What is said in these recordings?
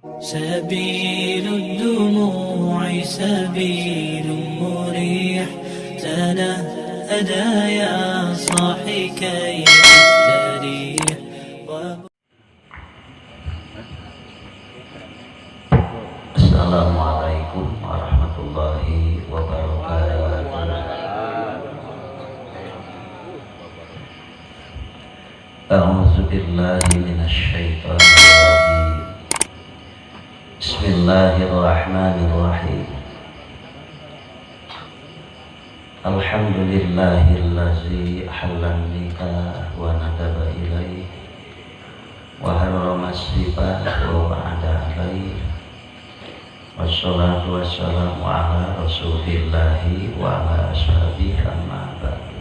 سبيل الدموع سبيل مريح تنهدى يا صاحي كي تستريح. Assalamualaikum warahmatullahi wabarakatuh. A'udzu billahi minasy syaithanir rajim. Bismillahirrahmanirrahim. Alhamdulillahillazi halan nikah wa nadaba ilaih wa harrama sibah wa wa'ada alaih. Wassalatu wassalamu ala rasulillahi wa ala ashabihi amma ba'du.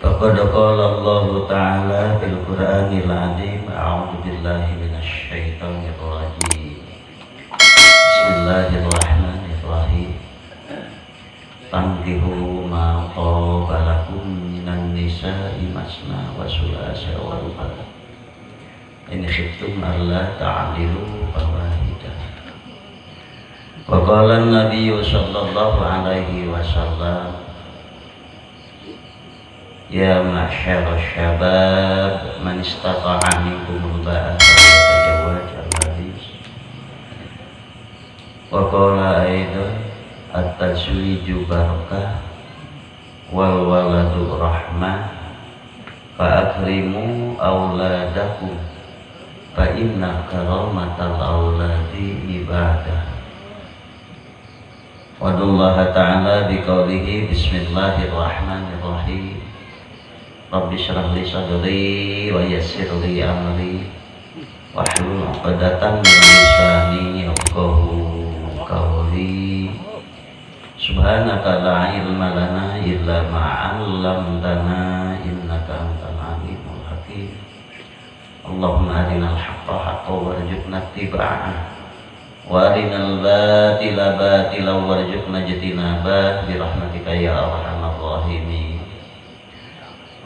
Faqad qala Allah ta'ala fil Qur'anil 'azim. A'udzu billahi minasy syaithanir rajim. Bismillahirrahmanirrahim. Fankihu ma taba lakum minan nisa'i masna wa sulasa wa ruba'. In khiftum alla ta'dilu fawahidah. Wa qala an-nabiy sallallahu alaihi wasallam, ya ma'syara syabab man istata'a minkumul ba'a falyatazawwaj al-hadis. Wa qala aidan at-tazwiju barakah wal waladu rahmah fa akrimu auladakum fa inna karamatal auladi ibadah. Wadullaha ta'ala biqaulihi bismillahirrahmanirrahim. Rabbi syrah li sadri wa yassir li amri wahlul 'uqdatam min lisani yafqahu qawli. Subhanaka la ilma lana illa ma 'allamtana innaka antal alimul hakim. Allahumma arinal haqqa haqqan warzuqna ittiba'ah wa arinal batila batilan warzuqna ijtinabah bi rahmatika ya arhamar rahimin.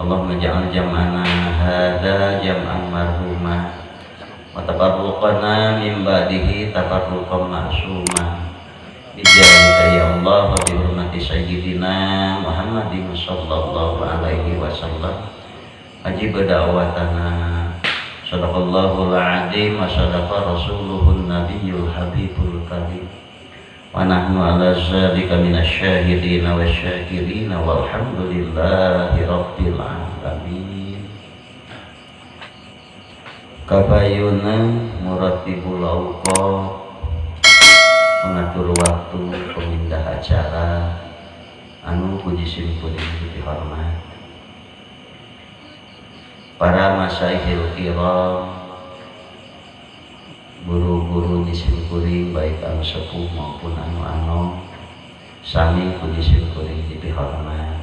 Allahumma ja'al jam'ana hadza jam'an marhuma wa tafarruqana min ba'dihi tafarruqan ma'suma bi jahika ya Allah wa bi hurmati sayyidina Muhammadin sallallahu alaihi wasallam. Ajib da'watana. Sadaqallahul adzim wa sadaqa rasuluhun nabiyyul habibul karim. Wa nahnu ala zalika minasyahidin wasyakirin walhamdulillahi rabbil alamin. Kabayuna muratibul awqat, mengatur waktu, pemindah acara anu puji simpuling dihormat. Para masyaikhil kiram, guru-guru di simkuring baik anu sepuh maupun anu anom, sami puji simkuring dihormat.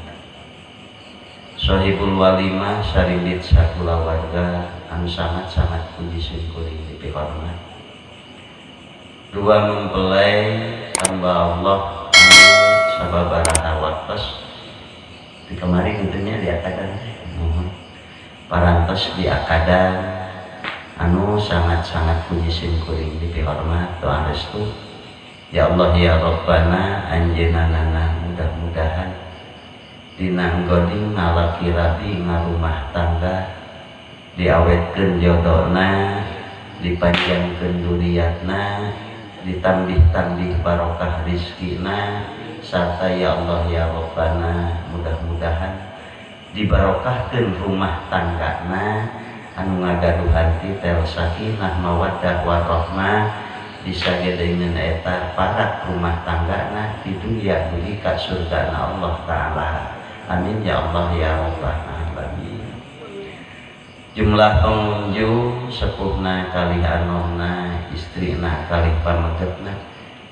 Sohibul walimah sarindit sakula warga anu sangat-sangat puji simkuring dihormat. Dua mempelai hamba Allah anu sababaraha waktos di kemarin tentunya di akadan parantos di akadan anu sangat-sangat puji simkuring dihormat. Doa restu ya Allah ya Rabbana anjeunana mudah-mudahan dina enggoding ngalaki rabi ngarumah tangga diawetkeun jodona dipanjangkeun duriatna ditambih-tambih barokah rizkina sarta ya Allah ya Rabbana mudah-mudahan dibarokahkeun rumah tanggana anu ngagaduhan titel sakinah mawaddah warahmah bisa gedeungeun eta para rumah tanggana di dunia dugi ka surgana Allah taala. Amin ya Allah ya rabbal alamin. Jumlah pengunjung sepuhna kalih anomna istrina kalih pamegetna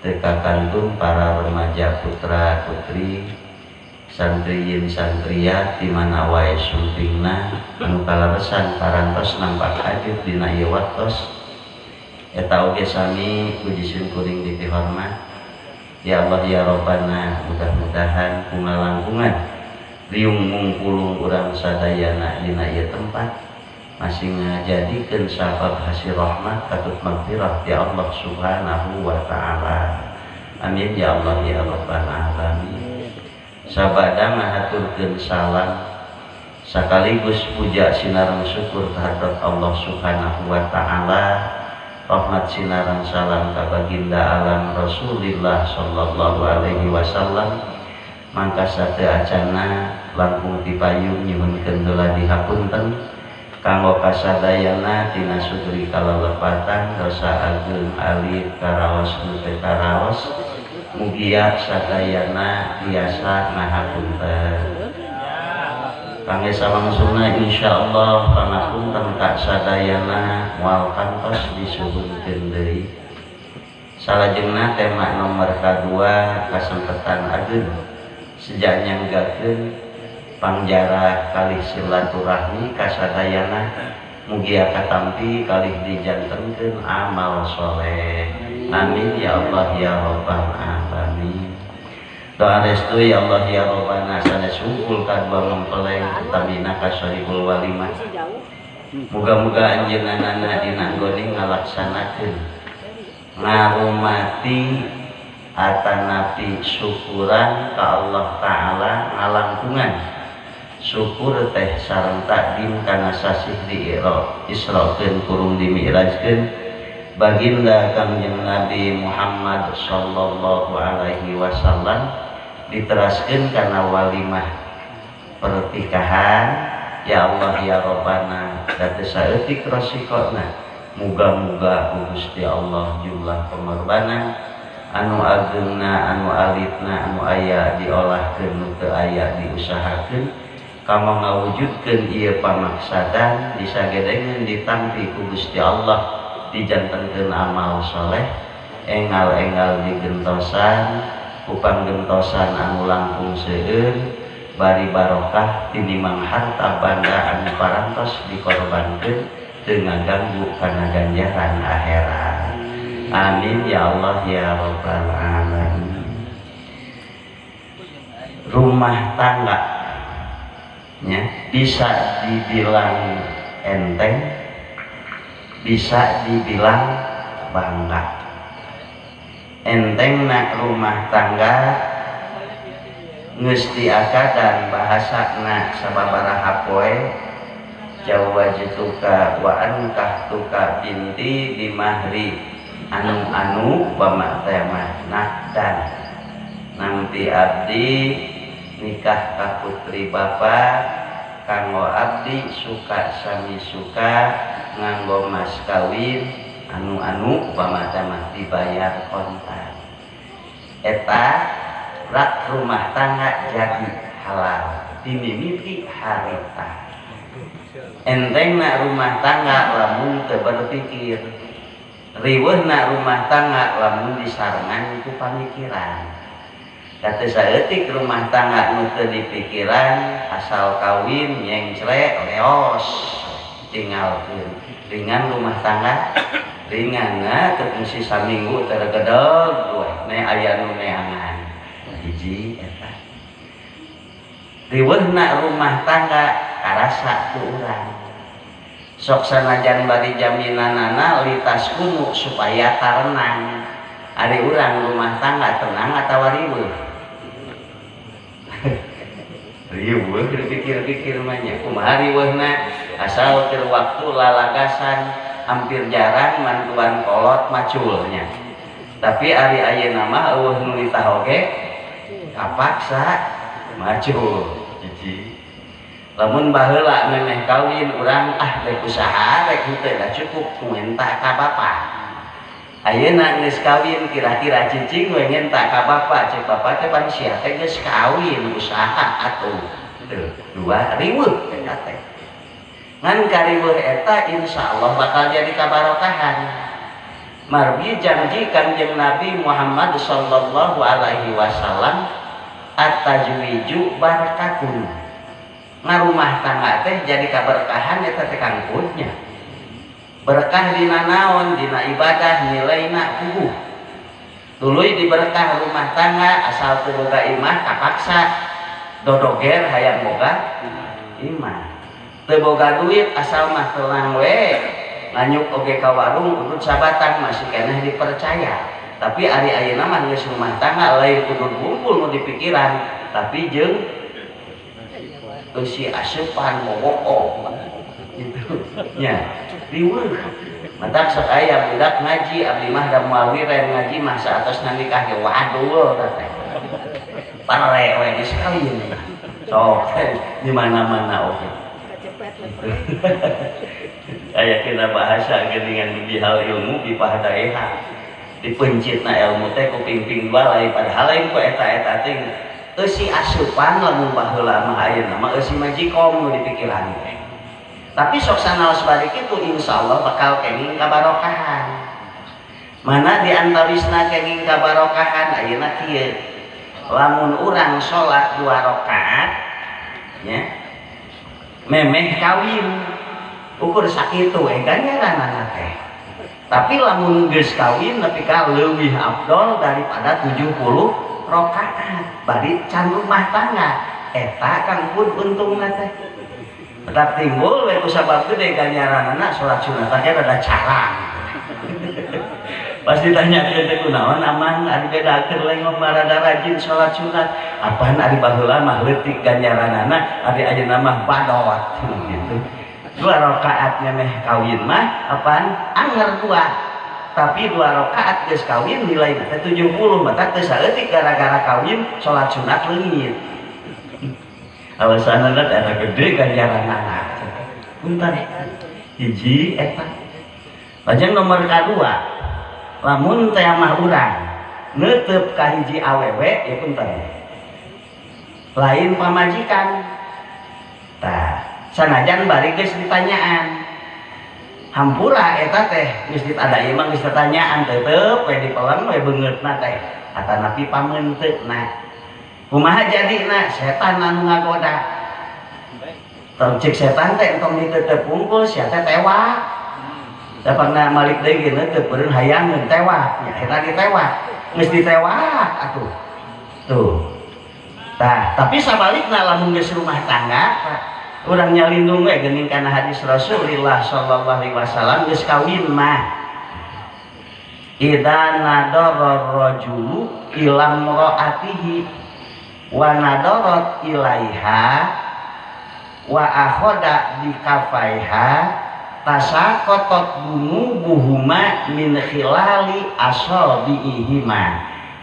teka kantun para remaja putra putri santriyin santriyat di mana wae sumpingna anu kalaresan parantos nampak ajub dina ieu waktos eta oge sami puji simkuring dihormat. Ya Allah ya Rabbana mudah-mudahan kungalangkungan riung mungkulung urang sadayana dina ieu tempat masih ngajadikeun sabab hasil rahmat katut magfirah ya Allah subhanahu wa ta'ala. Amin ya Allah ya rabbal alamin. Sabada ngahaturkeun salam sekaligus puja sinareng syukur terhadap Allah subhanahu wa ta'ala, rahmat sinareng salam ka baginda alam Rasulillah sallallahu alaihi wasallam. Mangka sateu acana langkung dipayung nyuhunkeun heula dihapunten kanggo kasadayana tina sugri kalalepatan dosa ageung alif karaos nu teu karaos. Mugia sadayana tiasa ngahapunten. Kangge samangsuna insyaallah pangapunten ka sadayana moal kantos disuhunkeun deui. Salajengna tema nomor kadua kasempetan ageun sejak nyanggakeun pangjara kalih silaturahmi ka sadayana mugia katampi kalih dijantenkeun amal soleh. Amin ya Allah ya rabbal alamin. Doa restu ya Allah ya Rabbana sanes hungkul kadua mempeleng utamina ka sahibul walimah. Muga-muga anjeunna dina geuning ngalaksanakeun ngarumati atanapi syukuran ka Allah taala ngalangkungan syukur teh sareng takdim kana sasih di Israkeun kurung dimi'rajkeun baginda Kangjeng Nabi Muhammad sallallahu alaihi wasallam diteraskeun kana walimah pertikahan. Ya Allah ya Rabbana date saeutik rasikona muga-muga ku Gusti Allah jumlah pengorbanan anu ageungna anu alitna anu aya diolahkeun nu teu aya diusahakeun kama ngawujudkeun ieu pamaksadan disagedengeun ditampi ku Gusti Allah dijantenkeun amal soleh enggal-enggal digentosan upang gentosan anu langkung seueur bari barokah tinimang harta banda anu parantos dikorbankeun teu ngaganggu kana ganjaran akhirat. Amin ya Allah ya rabbal alamin. Rumah tangga nya bisa dibilang enteng, bisa dibilang bangga. Entengna rumah tangga geus diakadan bahasana sababaraha poe jawajtuka wa ankahtuka binti bimahri anu pamatema nakdan nampi abdi nikah ka putri bapa kanggo abdi suka sami suka nganggo mas kawin anu pamatema dibayar kontan eta rak rumah tangga jadi halal dimimiti harita. Entengna rumah tangga lamun teu berpikir, riweuhna rumah tangga lamun disarengan ku pamikiran. Kata saeutik rumah tangga nu teu dipikiran asal kawin nyengcre leos tinggalkeun. Ringan rumah tangga ringanna teu fungsi saminggu tergedeg we ne aya nu neangan. Hiji eta. Riweuhna rumah tangga karasa ku urang sok sanajan bari jaminanana litas kunu supaya tarenang ari urang rumah tangga tenang atawa riweuh riweuh dipikir-pikir mah nya kumaha riweuhna asal keur waktu lalagasan hampir jarang mantuan kolot maculnya tapi ari ayeuna mah eueuh nu ditah oge kapaksa macul hiji. Lamun baheula memeh kawin urang rek usaha rek henteu da cukup ngenta ka bapa. Ayeuna geus kawin kira-kira cicing we ngenta ka bapa, cek bapa teh pan sia teh geus kawin usaha atuh. Teu dua riweuh eta teh. Ngan kariweuh eta insyaallah bakal jadi kabarokahan. Marbi janji Kanjeng Nabi Muhammad sallallahu alaihi wasallam at-tajwiju barakatun. Ngarumah tangga teh jadi kaberkahan eta teh kangkutnya berkah dina naon dina ibadah nilaina puguh tuluy diberkah rumah tangga asal teu boga imah kapaksa dodoger hayang boga imah teu boga duit asal mah telang we nganyuk oge ka warung urut sabatan masih keneh dipercaya. Tapi ari ayeuna mah geus rumah tangga lain kudu ngumpul nu di pikiran tapi jeung eusi aseupan bobook gitu nya riweuh. Matak sok aya budak ngaji abdi mah da moal wiren ngaji mah saatos nikah ge waduh teh parewe geus kawin sok di mana-mana oke. Aya kita bahasa geuningan bihal ilmu dipahadaeha dipencitna ilmu teh kuping-ping balai padahal lain ku eta-eta teh eusi asupan lamun baheula mah ayeuna mah eusi majikom nu dipikiran teh. Tapi sok sanaos bari kitu insyaallah bakal kenging kabarokahan. Mana di antawisna kenging kabarokahan ayeuna kieu. Lamun urang salat 2 rakaat nya memeh kawin ukur sakitu ganjaranana teh. Tapi lamun geus kawin nepi ka leuwih afdol daripada 70 rakaat bari can rumah tangga eta kang pun untungna teh. Tetap timbul we kusabab gede ganjaranana salat sunat teh rada carang. Pas ditanyakeun teh kunaon aman ari bedakeun lengong rada rajin salat sunat apaan ari baheula mah leutik ganjaranana ari ayeuna mah badot gitu. 2 rakaat meh kawin mah apaan anger 2 tapi 2 rakaat geus kawin nilai teh 70 mata teu saeutik gara-gara kawin salat sunat leungit. Alasanna ada gede ganjaranana. Punten hiji eta. Lajeng nomor kadua lamun teh mah urang neuteup ka hiji awewe ya punten. Lain pamajikan. Tah sanajan bari geus ditanyaan hampura eta teh geus ada ieu mah geus ditanyaan tetep we dipeleng we beungeutna teh atanapi pamenteukna kumaha jadina setan anu ngagoda cek setan teh entong diteuteep pungkul sia teh tewak da pangna malik deui ge teu beureun hayangeun tewak nya eta ditewak geus ditewak atuh tuh tah tapi sabalikna lamun geus rumah tangga urang nyalindung we geuning kana hadis Rasulullah sallallahu alaihi wasallam geus kawin mah idza nadara rajulu ila imraatihi wa nadarat ilaiha wa akhoda bikafaiha tasaqatat bunubuhuma min khilali asabiihima.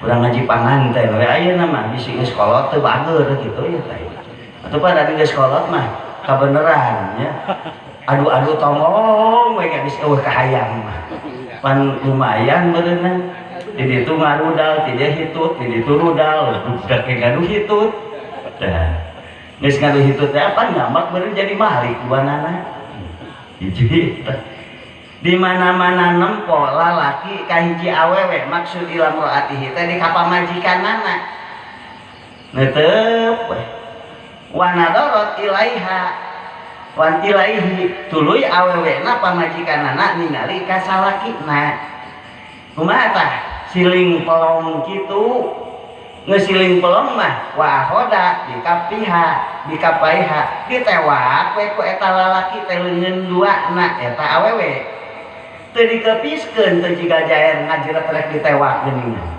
Urang ngaji panganten we ayeuna mah bisi geus kolot teu bageur kitu ya teh. Atuh pada geus kolot mah kabeneran nya. Adu-adu tomong we geus eueuh kahayang mah. Pan lumayan beunang. Di ditu ngarudal, ti dia hitut, ti ditu rudal, budak ge ngadu hitut. Tah. Geus ngadu hitut teh apa ngambak bener jadi malik duanana. Hiji di mana-mana nempo lalaki ka hiji awewe maksud ila mraatihi teh di kapamajikanana. Neuteup we. Wa nadarat ilaiha wan ilaihi tuluy awewena pamajikanana ningali ka salakina. Kumaha tah? Siling pelong kitu ngesiling pelong mah wa khoda dikapaiha ditewak we ku eta lalaki teh leungeun duana eta awewe teu dikepiskeun teu jiga jaer ngajret rek ditewak geuningan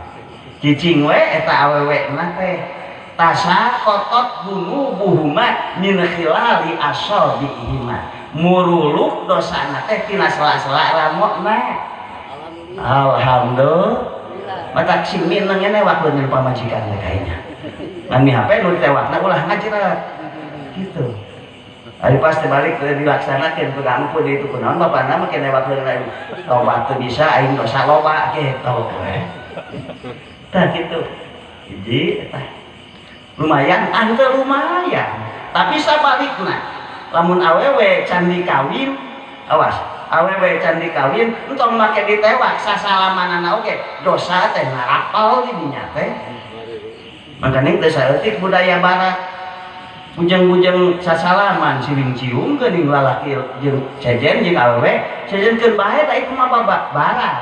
cicing we eta awewe na teh tasaqatat bunubuhuma min khilali asabiihima muruluk dosana teh tina sela-sela ramokna. Alhamdulillah mata simin nang newak leungeun pamajikan teh kayaknya ngan mi hape nu ditewakna ulah ngajret gitu. Ari pas teh balik dilaksanakeun ku ampun itu kunaon bapana mah keneh newak leungeun tobat teu bisa aing dosa loba kitu we. Tah kitu. Hiji eta lumayan anteu lumayan tapi sabalikna lamun awewe can dikawin awas awewe can dikawin entong make ditewak sasalamanana oge dosa teh narapal di dinya teh. Makanya teh saeutik budaya barat bujang-bujang sasalaman siling cium geuning lalaki jeung sejen jeung awewe sejenkeun bae da ieu mah barat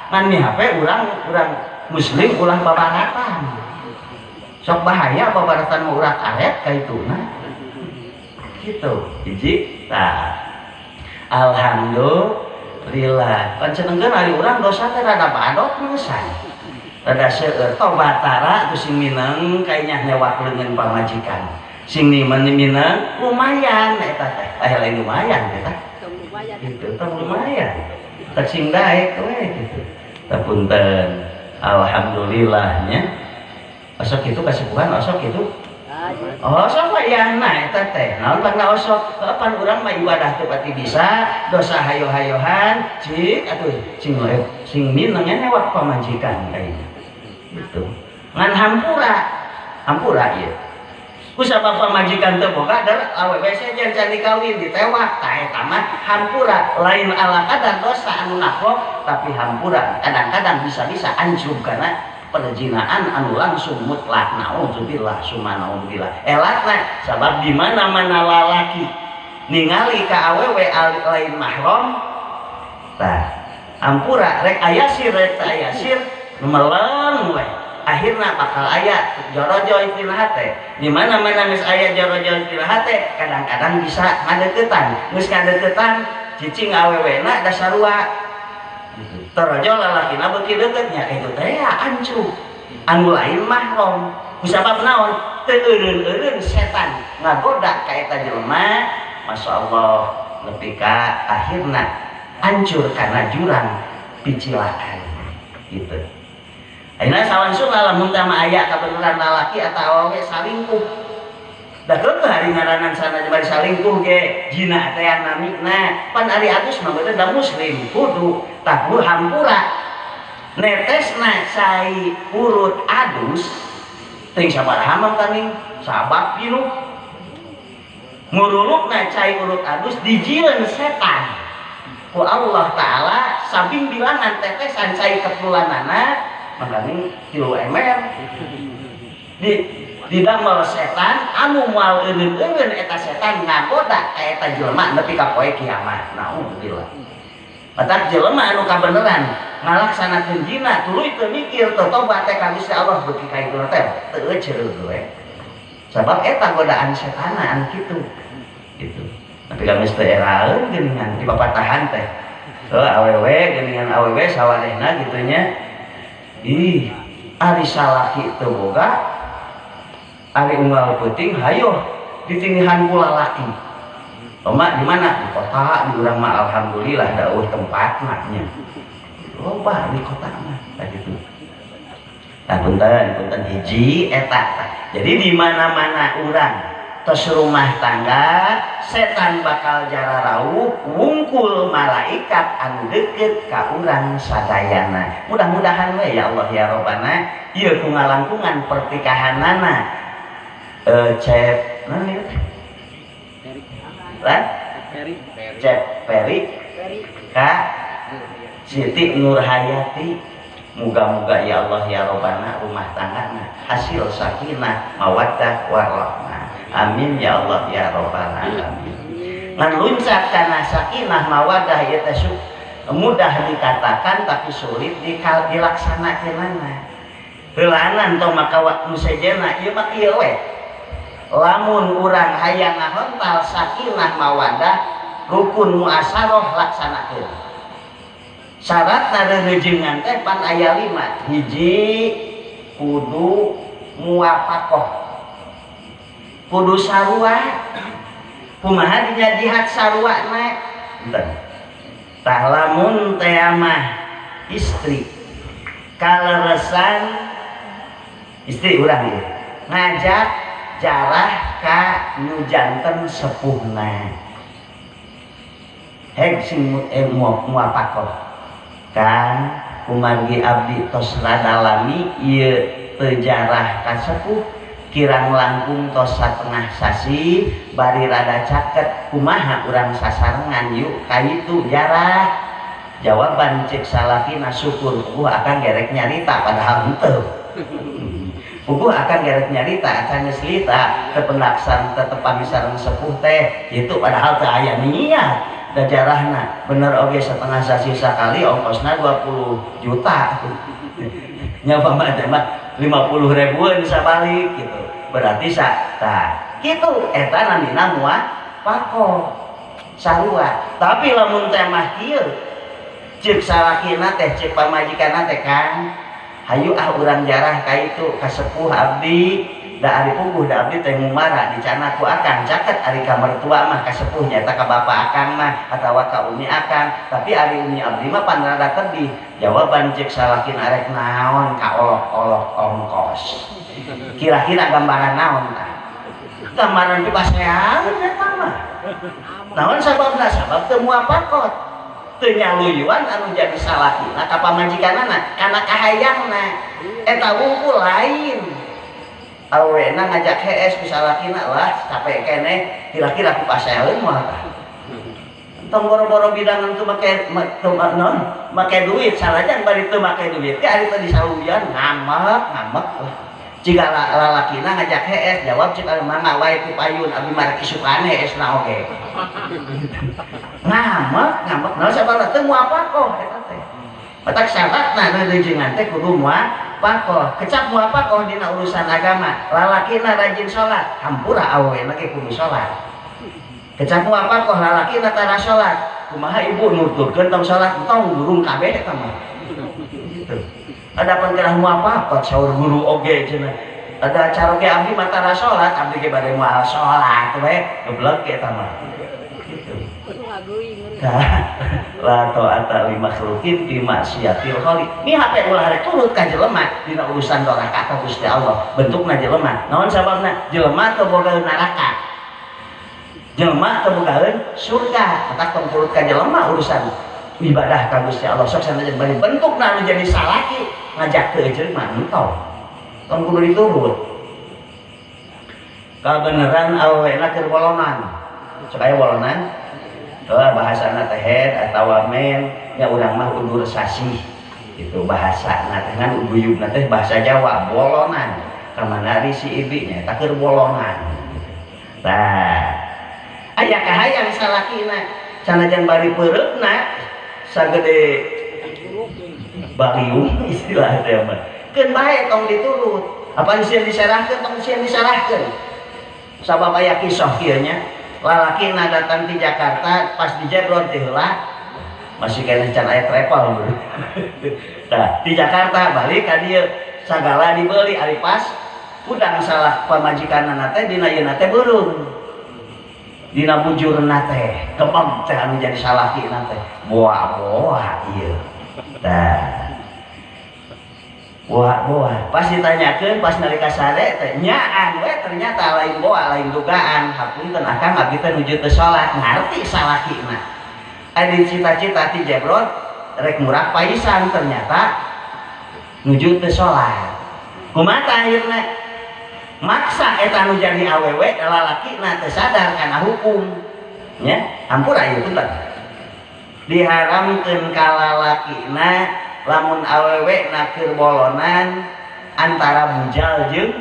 ngan mi hape urang muslim ulah babaratan sok bahaya babaratan mah urat aret ka ituna kitu. Hiji Nah, alhamdulillah. Pancenengkeun ari urang dosa teh rada badok meusan. Rada seueur tobatara tu sing mineng kayaknya nyewak leungeun pamajikan. Sing mineng lumayan eta teh. Lain lumayan eta. Itu teh lumayan. Tak sing daek we gitu. Tapunten. Alhamdulillahnya. Osok itu kasibuhan osok itu. Osok mah yana eta teh. Naon pangna osok? Kapan urang mah ibadah teu pati bisa, dosa hayo-hayohan, cik atuh sing mineng nyewak pamajikan kayaknya. Gitu. Ngan hampura ieu. Ku sabab pamajikan teu boga dar awewe sejen can dikawin ditewak tah eta mah hampura, lain ala kadar dosa anu nakok tapi hampura kadang-kadang bisa-bisa anjub karena perzinaan anu langsung mutlak. Naudzubillah summa naudzubillah. Elatna sabab di mana-mana lalaki ningali ka awewe lain mahram tah hampura rek aya sir meleng we akhirna bakal aya jorojo istilah teh di mana-mana geus aya jorojo istilah teh kadang-kadang bisa ngadeuketan geus ngadeuketan cicing awewena da sarua gitu. Torojo lalakina beuki deuketnya kitu teh ancu anu lain mahram kusabab naon teu eureun-eureun setan ngagoda ka eta jelema masyaallah nepi ka akhirna hancur karena jurang picilakan gitu. Ayeuna sawansung lamun teh mah aya kabeneran lalaki atawa awewe salingkuh. Da keukeuh ari ngaranan sana bari salingkuh ge jina teh namina. Pan ari atus mah bener da muslim kudu tahu hampura. Netesna cai urut adus teuing sabaraha mah kaning sabab pinuh. Ngurulukna cai urut adus dijieun setan. Ku Allah Ta'ala samping bilangan tetesan cai kepulanana makanya 3 ml di damel setan anu moal eureun-eureun eta setan ngagoda ka eta jelema nepi ka poe kiamat. Naudzubillah. Matak jelema anu kabeneran ngalaksanakeun zina tuluy teu mikir teu tobat teh ka Gusti Allah beuki ka itu teh teu ceureuh we. Sabab eta godaan setana anu kitu. Gitu. Tapi kami teu eraeun geuningan di papatahan teh. Awewe geuningan awewe sawadehna kitu nya. Ih, ari salaki teu boga, ari unggal peuting hayo ditinihan ku lalaki. Oma di mana? Di kota, di urang mah alhamdulillah dauh tempatna nya. Loba di kota mah kitu. Tah punten hiji eta. Jadi di mana-mana urang tos rumah tangga setan bakal jararauh wungkul malaikat anu deukeut ka urang sadayana. Mudah-mudahan we ya Allah ya Rabbana ieu ku ngalangkungan pertikahanana cep naon ieu cep peri ka Siti Nurhayati. Muga-muga ya Allah ya Rabbana rumah tanggana hasil sakinah mawaddah warahmah. Amin ya Allah ya Rabbal alamin. Ngan luncat kana sakinah mawaddah ieu teh mudah dikatakan tapi sulit dilaksanakeunana. Heulanan tong maka waktu sejena ieu mah kieu we. Lamun urang hayang ngahontal sakinah mawaddah rukun muasaroh laksanakeun. Syaratna reureujingan teh pan aya 5. Hiji kudu muwafaqah. Kudu sarua. Kumaha dinya jihad saruana? Enten. Tah lamun teh mah istri kaleresan istri urang ieu ngajak jarah ka nu janten sepuhna. Heg sing muwafaqah. Kan kumargi abdi tos radalami ieu teu jarah ka sepuh kirang langkung tos satengah sasi bari rada caket kumaha urang sasarengan yuk kaitu jarah. Jawaban cek salakina syukur puguh akan gerek nyarita padahal henteu. Puguh akan gerek nyarita acan geus lita teu pendaksan tetepan sareng sepuh teh itu padahal teu aya niat. Da jarahna bener oge setengah sasi sakali ongkosna 20 juta nya pamana 50 ribuan sabalik gitu berarti tah gitu eta namina muwafaqah sarua. Tapi lamun teh mah kieu ceuk salakina teh ceuk pamajikanna teh Kang hayu urang jarah ka itu ka sepuh abdi da ari puguh da abdi teh ngumara dicana ku akang caket ari ka mertua mah ka sepuh nyaeta ka bapa akang mah atawa ka umi akang. Tapi ari umi abdi mah pan rada tebih jawaban ceuk salakina rek naon ka olok-olok ongkos. Kira-kira gambaran naon tah? Gambaran dipasehan eta mah. Naon sababna? Sabab teu moal pakot. Teu nyaluyuan anu jadi salakina ka pamajikanana kana kahayangna. Eta wungkul lain. Awena ngajak hees ku salakina lah capek kene kira-kira ku pasehan moal tah. Tong boro-boro bidangan teu make duit salajan bari teu make duit teh ari teh disaluyan ngamek. Jika lalakina ngajak hees jawab cik mangga wae ti payun abi marek isukane heesna oge. Ngamek naon sababna teu moal pakoh eta teh. Matak syaratna reujeungan teh kudu moal pakoh. Kecap moal pakoh dina urusan agama. Lalakina rajin salat, hampura awena ge kudu salat. Kecap moal pakoh lalakina tara salat. Kumaha ibu nuturkeun tong salat tong gurung kabeh eta mah. Gitu. Ada pengerah mau apa saur guru oge cenah ada acara ke abdi matara sholat abdi ke bade moal sholat we geblek eta mah gitu la ta'ata li makhluqin fi ma'siyatil khaliq mi hape ulah rek turut ka jelema dina urusan doraka ka Gusti Allah bentukna jelema naon sababna jelema teu boga neraka jelema teu bogaeun surga eta tong turut ka jelema urusan ibadah ka Gusti Allah sok sanajan bari bentukna anu jadi salaki ngajak ke jelema entong tong kudu diturut kabeneran awena keur bolonan supaya bolonan teu bahasana teh head atawa men nya urang mah undur sasih itu bahasana teh ngan ubuyubna teh bahasa Jawa bolonan kamanari si ibinya tak keur bolonan tah aya kahayang salakina sanajan bari peureupna sagede barium istilah teh mah keun bae tong diturut apa sieun diserahkeun tong sieun diserahkeun sabab aya kisah kieu nya lalakina datang di Jakarta pas di Jebron teh heula masih kena can aya travel tah di Jakarta balik ka dieu sagala dibeli ari pas udang salah pamajikanna teh dina yeuna teh beurung dina bujurna teh kembang teh anu jadi salakina teh boa-boa ieu tah boa pas ditanyakeun pas nalika sare teh nyaan we ternyata lain boa lain dugaan hapunten akang abdi teh nuju teu salat ngarti salakina adi cita-cita ti Jebrot rek murah paisan ternyata nuju teu salat kumaha akhirna maksa eta nu jadi awewe lalakina teu sadar kana hukum nya hampura ieu punten diharamkeun ka lalakina lamun awewe nakir bolonan antara bujal jeung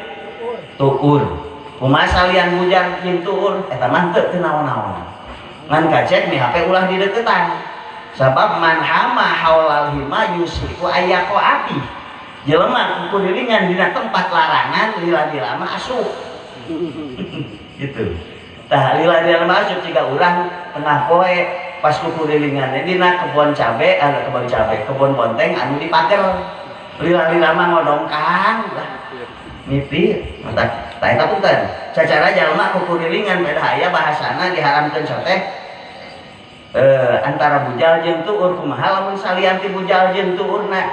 tuur kumaha salian bujal jeung tuur eta mah teu naon-naon ngan kacek nih hape ulah dideuketan sabab man hama haulal hima yusiku ayako api jelema kukulilingan dina tempat larangan lila-lila mah asup gitu tah lila-lila mah asup jika urang tengah poe pas kukulilingan dina kebon cabe kebon ponteng anu dipager lila-lila mah ngodongkang lah mimpi mata tah eta punten sacara jalma kukulilingan beda aya bahasana diharamkeun soteh antara bujal jeung tuur kumaha lamun salian ti bujal jeung tuurna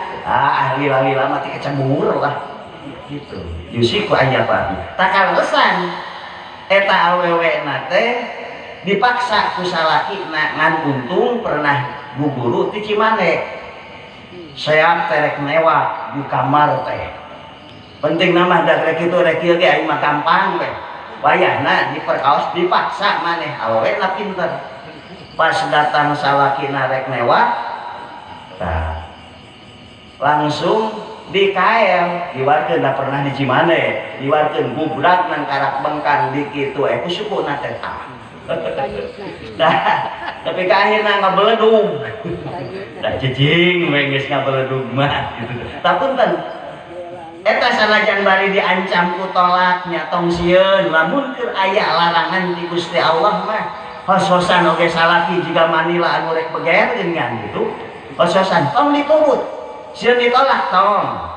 lila-lila mah teh kecebur lah gitu yusiku aya apa takalesan eta awewena teh dipaksa ku salakina ngan untung pernah guguru ti Cimande seap terek newak di kamar teh penting nama dak rek kitu rek kieu ge aing mah gampang we wayahna diperkaos dipaksa maneh awewena pinter pas datang salakina rek newak nah langsung di KL diwarkeun da pernah di Cimande diwarkeun gubrak nang karak bengkang di kitu ku sukuna teh nah tapi ka akhirna ngabeledug da cicing we geus ngabeledug mah gitu tah punten eta sanajan bari diancam ku tolak nya tong sieun lamun keur aya larangan ti Gusti Allah mah hososan oge salaki jika manila anu rek beger dengan gitu hososan tong diturut sieun ditolak tong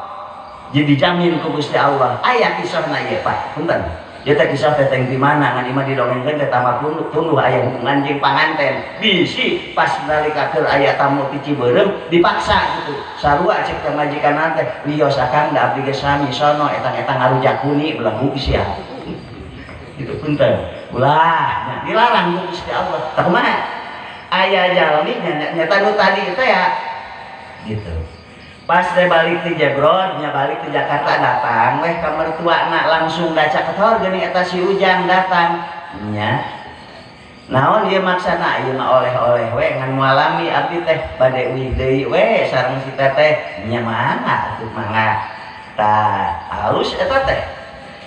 jadi dijamin ku Gusti Allah aya kisahna ieu Pak punten ieu teh kisah teh teh di mana ngan imah didongengkeun teh tamah tunduh aya hubungan jeung panganten bisi pas nalika keur aya tamu ti Cibeureumm dipaksa gitu sarua cek ka majikanna teh wios akang da abdi ge sami sono etang-etang ngarujak huni belenggu sia gitu punten ulah nah, dilarang ku Gusti Allah tah kumaha aya jalmi nyata nu tadi teh ya gitu pas dia balik ke Jebrod, nya balik ke Jakarta datang, weh ka mertuana langsung daca ketor geuning eta si Ujang datang. Nya. Naon ieu maksana ieu mah oleh-oleh we ngan mualami abdi teh bade uih deui we sareng si teteh nya mangga atuh mangga. Tah halus eta teh.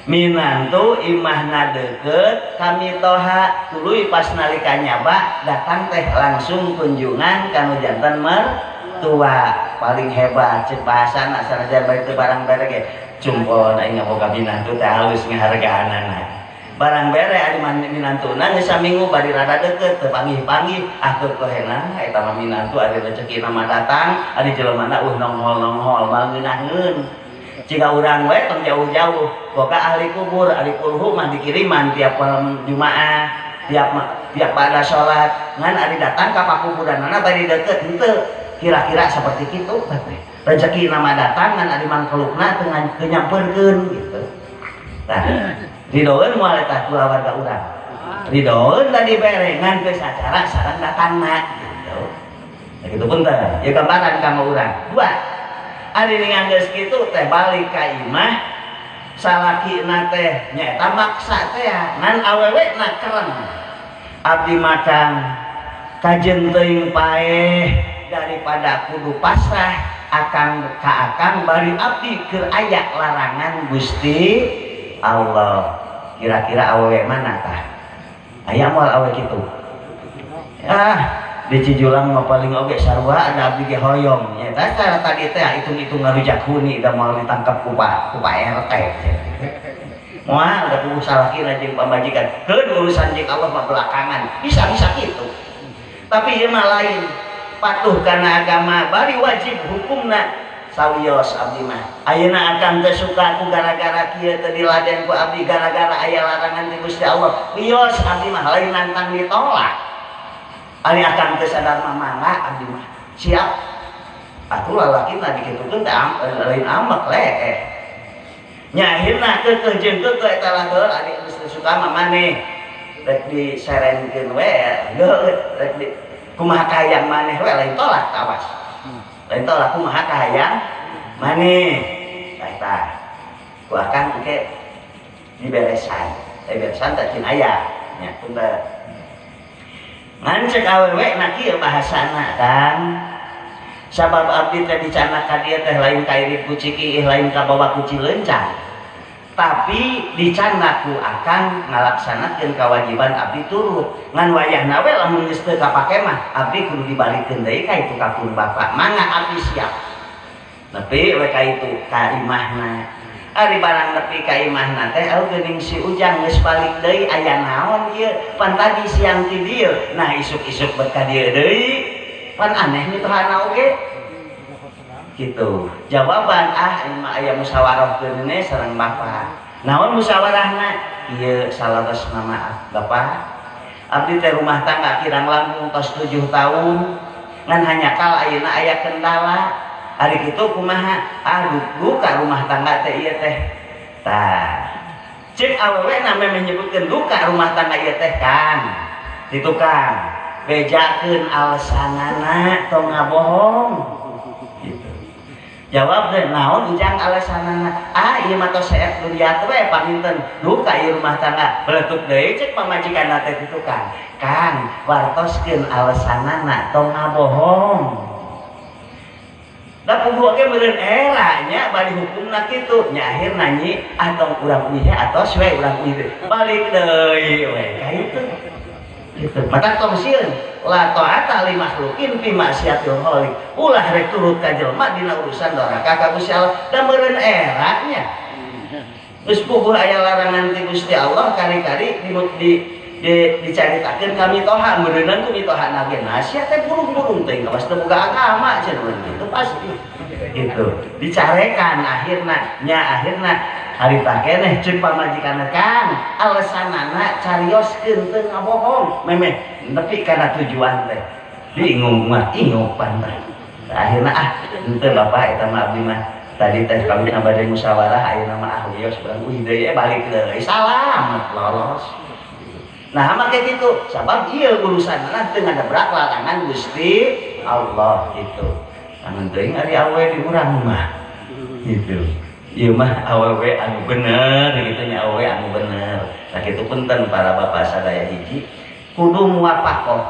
Minantu imahna deukeut kami toha tuluy pas nalika nyaba datang teh langsung kunjungan kanu janten mertua. Paling hebat cek bahasana sanajan bari teu barang bere ge cumpolna ingat boga minantu teh halus ngahargaanana barang bere ari minantuna geus saminggu bari rada deukeut teu panggih-panggih atur kohena eta mah minantu ari rezekina mah datang ari jelemana nongol-nongol mah ngeunaheun jika urang we tong jauh-jauh boga ahli kubur ahli kulhu mah dikiriman tiap malam Jumaah tiap pada salat ngan ari datang ka pakuburanana bari deukeut henteu kira-kira seperti itu rezeki nama datangan ada mangkelukna dengan kenyamperkeun gitu nah ridoeun moal eta kula warga urang ridoeun tadi bere ngan geus acara sareng datangna gitu nah kitu punten ieu gambaran kanggo urang dua ari ningan geus kitu teh balik ka imah salakina teh nyaeta maksa teh ngan awewena kereng abdi makan kajen teuing paeh daripada kudu pasrah akang bari abdi keur aya larangan Gusti Allah kira-kira awewe mana tah aya moal awe kitu di Cijulang mah paling oge sarua ada abdi ge hoyong nya tah tadi teh hitung-hitung ngarujak huni da moal ditangkap ku RT moal da ku salakina jeung pamajikan heuh urusan jeung Allah mah belakangan bisa kitu tapi ieu mah lain patuh karena agama bari wajib hukumna sawios abdi mah ayeuna akan teu suka ku gara-gara kieu teu diladen ku abdi gara-gara aya larangan ti Gusti Allah wios abdi mah lain nantang ditolak ari akan teu sadar mah mangga abdi mah siap atuh lalakina dikitukeun teh lain amek lee nya akhirna keukeuh jeung keukeuh eta laheur ari geus teu suka mah maneh rek diserenkeun we rek di kumaha kahayang maneh we lain tolak awas lain tolak kumaha kahayang maneh eta ku akan engke diberesan beresan teh cin aya nya punten ngan cek awewe na kieu bahasana kan sabab abdi teh dicana ka dieu teh lain ka irit ku Cikiih lain ka bawa ku Cileuncan tapi dicandaku akan ngalaksanakeun kewajiban abdi turut ngan wayahna we lamun geus teu kapake mah abdi kudu dibalikeun deui ka itu ka pun bapak mangga abdi siap nepi we ka itu ka imahna ari barang nepi ka imahna teh geuning si Ujang geus balik deui aya naon ieu pan tadi siang ti dieu nah isuk-isuk bet ka dieu deui pan aneh mitohana oge gitu jawaban imah aya musyawarah keunene sareng bapak naon musyawarahna ieu salares maaf bapak abdi teh rumah tangga kirang langkung tos 7 tahun ngan hanya kal ayeuna aya kendala ari kitu kumaha duka rumah tangga teh ieu teh tah cek awewe name menyebutkeun duka rumah tangga ieu teh Kang ditu Kang bejakeun alesanana tong ngabohong jawab deh naon Ujang alasanana ieu mah tos seet dunia teh we paminten duka ieu rumah tangga beletuk deui cek pamajikanna teh kitu Kang wartoskeun alasanana tong ngabohong da puguh ge meureun era nya bari hukumna kitu nya akhirna nyi tong urang uih atos we urang uih balik deui we ka itu gitu mata tong sieun la ta'ata li makhluqin fi maksiatil khaliq ulah rek turut ka jelema dina urusan doraka ka Gusti Allah da meureun era nya geus puguh aya larangan ti Gusti Allah kari-kari dicaritakeun kami toha meureunna ku mitoha nagena sia teh burung-burung teh kawas teu boga agama cenah itu pasti gitu dicarekan akhirna hari teh keneh ceuk pamajikanna Kang alesanana carioskeun teu ngabohong memeh nepi kana tujuan teh bingung mah ingopan teh akhirna henteu Bapak eta mah abdi mah tadi teh kami bade musyawarah ayeuna mah ahlios urang deui balik deui salam lolos. Nah maka gitu sabab ieu urusanna teu ngadabrak larangan Gusti Allah gitu. Anu teuing ari awewe di urang mah gitu. Ieu mah awewe anu bener gitu nya awewe anu bener. Nah kitu punten para bapak sadaya hiji kudu muwafaqah,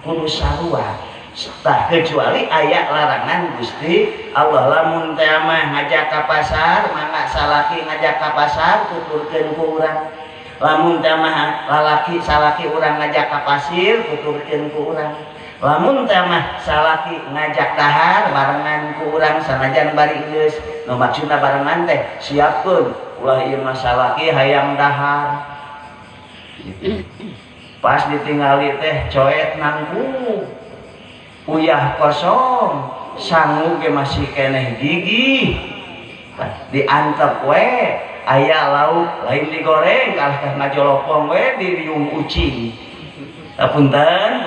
kudu sarua. Tak kecuali aya larangan Gusti Allah lamun teh mah ngajak ka pasar mangga salaki ngajak ka pasar tuturkeun ku urang. Lamun teh mah lalaki salaki urang ngajak ka pasir tuturkeun ku urang. Lamun teh mah salaki ngajak dahar barengan ku urang sanajan bari geus nu maksudna barengan teh siapkeun ulah ieu mah salaki hayang dahar gitu. Pas ditingali teh coet nangku uyah kosong sangu ge masih keneh gigih diantep we aya lauk lain digoreng kalah teh ngajolopong we diriung ucing. Punten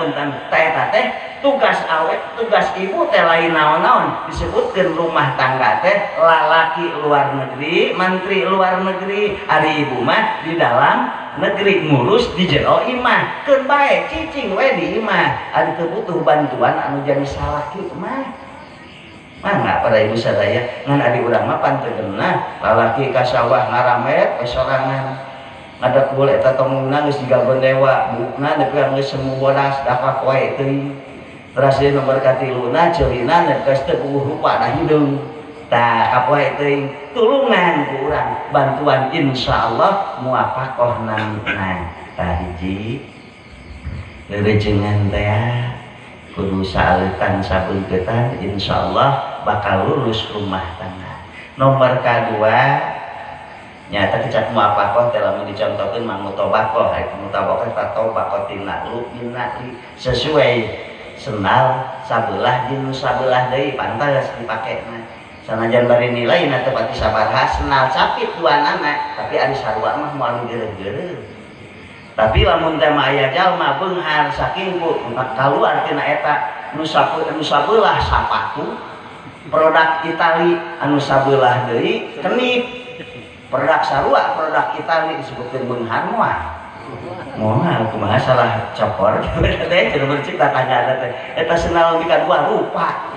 teh tugas awet tugas ibu teh lain naon-naon disebutkeun rumah tangga teh lalaki luar negeri menteri luar negeri ari ibu mah di dalam negeri ngurus di jero imah keun bae cicing we di imah ari teu butuh bantuan anu jadi salaki mah mangga pada ibu sadaya ngan adi urang mah panteunna lalaki ka sawah ngaramet we sorangan ada kulit eta tongna geus digagon dewa bukna nepi geus semu bodas dakak wae teuing terus ieu nomor katiluna ceulina geus teu puguh rupa da hideung tah kapoe teuing tulungan ku urang bantuan insyaallah muafaqah nantina tah hiji rejengan teh kudu saeutan sabeungkeutan insyaallah bakal lurus rumah tangga. Nomor kadua nyata kecap muafaqah teh lamun dicontohkeun mah mutabaqah ari mutabaqah tatobaqatin naqlu minati sesuai senal sabelah jeung sabelah deui pantas dipakena sanajan bari nilai na teu pati sabaraha senal capit duanana tapi ari sarua mah moal geureuh-geureuh tapi lamun teh mah aya jalma beunghar saking ku kaluar tina eta nu sabelah sapatu produk Itali anu sabelah deui kenip produk sarua produk Itali disebutkeun beunghar moal kumaha salah copor teh cenah bercipta kanyana teh eta senal mikadua rupa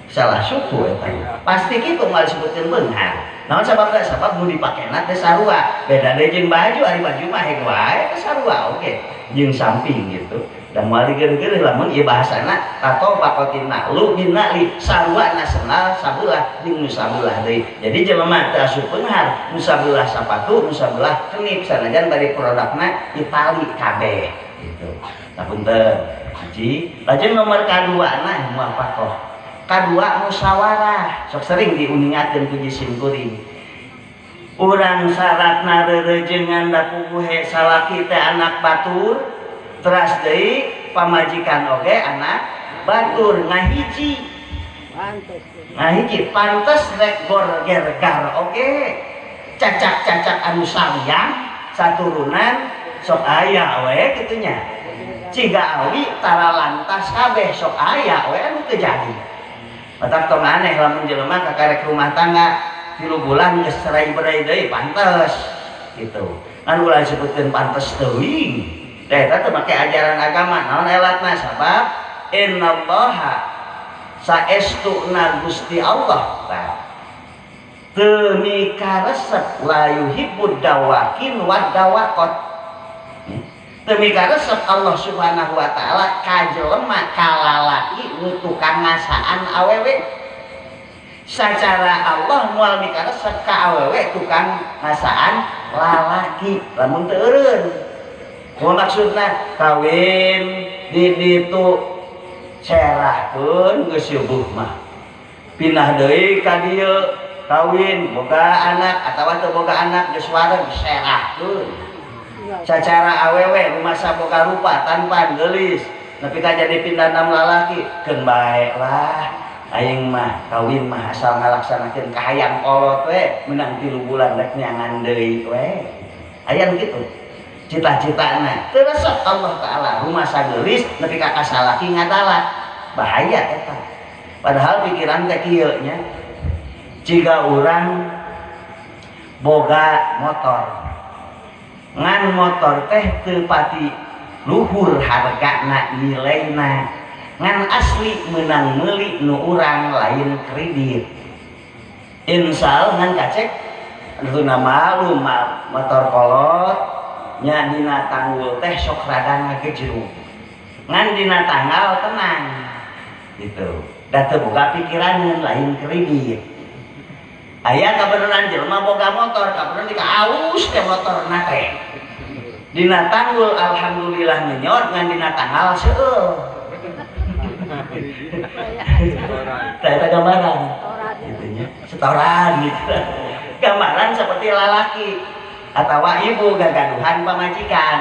salah suku eta pasti kitu moal disebutkeun beunghar naon sababna sabab nu dipakena teh sarua beda deui jeung baju ari baju mah heng wae teh sarua oge jeung samping gitu dan moal digeureuh-geureuh lamun ieu bahasana tato pakotin naqlu min naqli sarua na senal sabelah jeung nu sabelah deui jadi jelema teu asup beunghar nu sabelah sapatu nu sabelah kenip sanajan bari produkna Itali kabeh gitu sapunten hiji lajeng nomor kaduana muafaqah kadua musyawarah sok sering diuningakeun ku jisim kuring urang syaratna reurejengan da puguh salaki teh anak batur teras deui pamajikan oge anak batur ngahiji pantes rek gorgergar oge cacak-cacak anu sayang saturunan sok aya we kitu nya ciga awi tara lantas kabeh sok aya we anu teu jadi matak tong aneh lamun jelema kakarek rumah tangga 3 bulan geus cerai-berai deui pantes gitu kan ulah disebutkeun pantes teuing teh eta teh make ajaran agama naon elatna sabab innallaha saestuna Gusti Allah teu mikaresep la yuhibbud dawakin wad dawaqat teu mikaresep Allah Subhanahu wa taala ka jelema ka lalaki nu tukang ngasaan awewe sacara Allah moal mikaresep ka awewe tukang ngasaan lalaki lamun teu eureun maksudna kawin di ditu cerahkeun geus yubuh mah pindah deui ka dieu kawin boga anak atawa teu boga anak geus wareg serahkeun secara awewe rumah saboga rupa tanpa gelis tapi kan jadi pindana lalaki keun bae lah aing mah kawin mah asal ngalaksanakeun kahayang kolot we menang 3 bulan rek nyangan deui we aya kitu cita-citana teu resep Allah taala rumah sagelis nepi ka kasalaki ngadala bahaya eta padahal pikiran teh kieu nya jika urang boga motor ngan motor teh teu pati luhur hargana nilaina ngan asli menang meuli nu urang lain kredit insya Allah ngan kacek itu nama lu motor kolot nya dina tanggul teh sok rada ngagejruk ngan dina tanggal tenang gitu da teu boga pikiran lain kredit aya kabeneran jelema boga motor kabeneran dika aus teh motorna teh dina tanggul alhamdulillah nyenyot ngan dina tanggal seueuh Eta gambaran gitunya setoran gitu gambaran seperti lalaki atau ibu gagaduhan pamajikan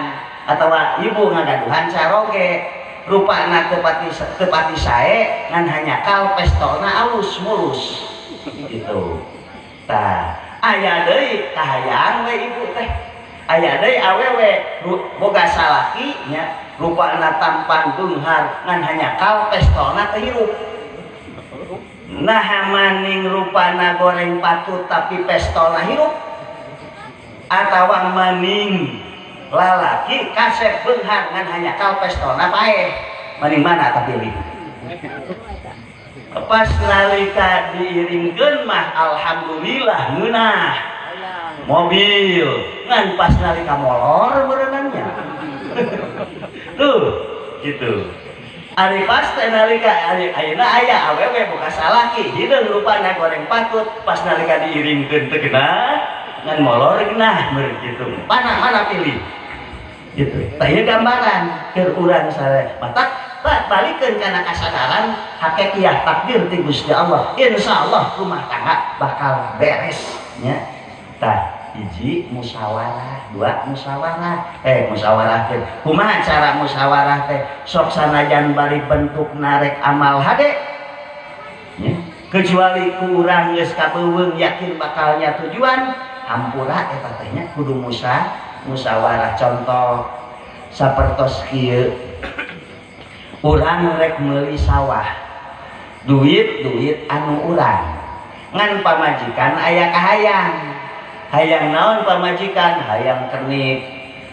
atau ibu ngagaduhan saroge rupana tepati sae ngan hanya kal pestolna alus mulus gitu tah aya deui kahayang we ibu teh aya deui awewe boga salaki nya rupana tampan beunghar ngan hanya kal pestolna teh hirup nah maning rupana goreng patut tapi pestolna hirup atawa maning lalaki kasep beunghar ngan hanya kal pestolna paeh maning mana tak pilih pas nalika diiringkeun mah alhamdulillah ngeunah mobil ngan pas nalika molor berenangnya tuh gitu ari pas teh nalika ayeuna aya awewe boga salaki hideung rupana goreng patut pas nalika diiringkeun teu genah ngan molor genah meureun kitu mana pilih gitu tah ieu gambaran keur urang sare matak balikeun kana kasadaran hakikiyah takdir ti Gusti Allah insyaallah rumah tangga bakal beres nya tah hiji musyawarah dua musyawarah teh kumaha cara musyawarah teh sok sanajan bari bentuk narek amal hade ya. Kecuali ku urang geus kabeuweung yakin bakalnya tujuan hampura eta teh nya kudu musyawarah contoh sapertos kieu urang rek meuli sawah duit anu urang ngan pamajikan aya kahayang hayang naon pamajikan hayang kenik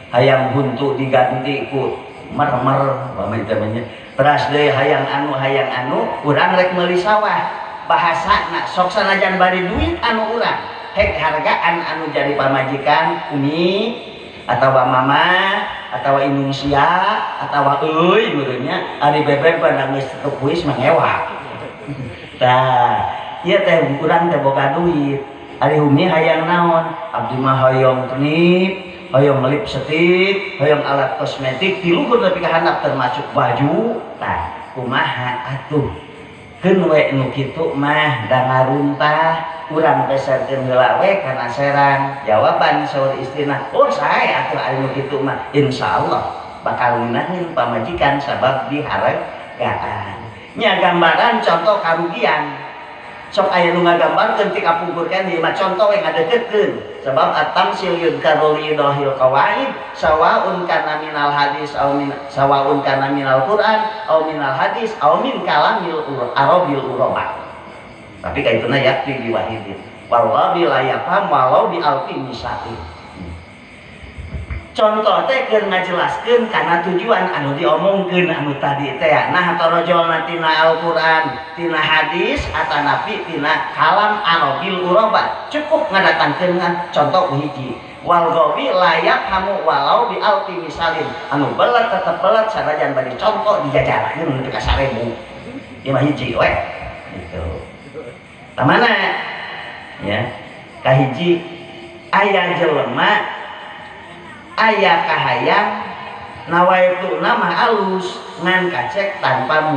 hayang buntu diganti ku mermer pamanya teras deui hayang anu urang rek meuli sawah bahasana sok sanajan bari duit anu urang hek hargaan anu jadi pamajikan umi atawa mama atawa indung sia atawa euy meureunnya ari bebeb pada geus tepuis mangewak tah ieu teh urang teh boga duit ari umi hayang naon abdi mah hoyong tenip hoyong lipstick hoyong alat kosmetik ti luhur tapi ka handap termasuk baju tah kumaha atuh keun we nu kitu mah da ngaruntah urang peserkeun heula we kana serang jawaban saur istrina oh sae atuh ari nu kitu mah insyaallah bakal ngeunaheun pamajikan sabab dihargaan nya gambaran contoh karugian sok aya nu ngagambarkeun ti kapungkurkeun ieu mah contoh we ngadeukeutkeun sebab at-tamsil yudkarul idahil qawaid sawaun kana minal hadis aw min sawaun kana minal Qur'an aw minal hadis aw min kalamil arabil uraba tapi kaituna yakti diwahidin wallahi la yafham walau bi alfi misaqi contoh teh keur ngajelaskeun kana tujuan anu diomongkeun anu tadi teh nah torojolna tina Al-Qur'an tina hadis atanapi tina kalam arabil uraba cukup ngadatangkeun contoh hiji wal ghawi layak hamu walau bi alfi misalin anu belet tetep belet sanajan bari contoh dijajarkeun nepi ka 1000 ieu mah hiji we gitu tamana ya kahiji aya jelema aya kahayang nawaitu nama alus ngan kacek tanpa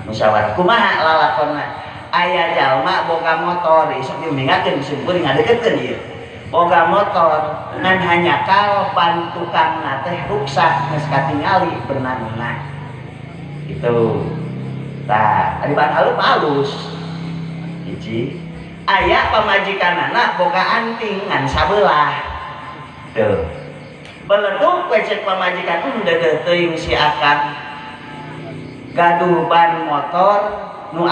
musyawarah kumaha lalakonna aya jalma boga motor isuk dimingakeun disimpulkeun ngadeukeutkeun ieu boga motor ngan hanya kal ban tukang teh ruksak geus katingali benangna gitu. Tah ari ban halus hiji aya pamajikanana boga anting ngan sabelah tuh beleduk pecek pamajikan deudeuh teuing si akang gaduh ban motor nu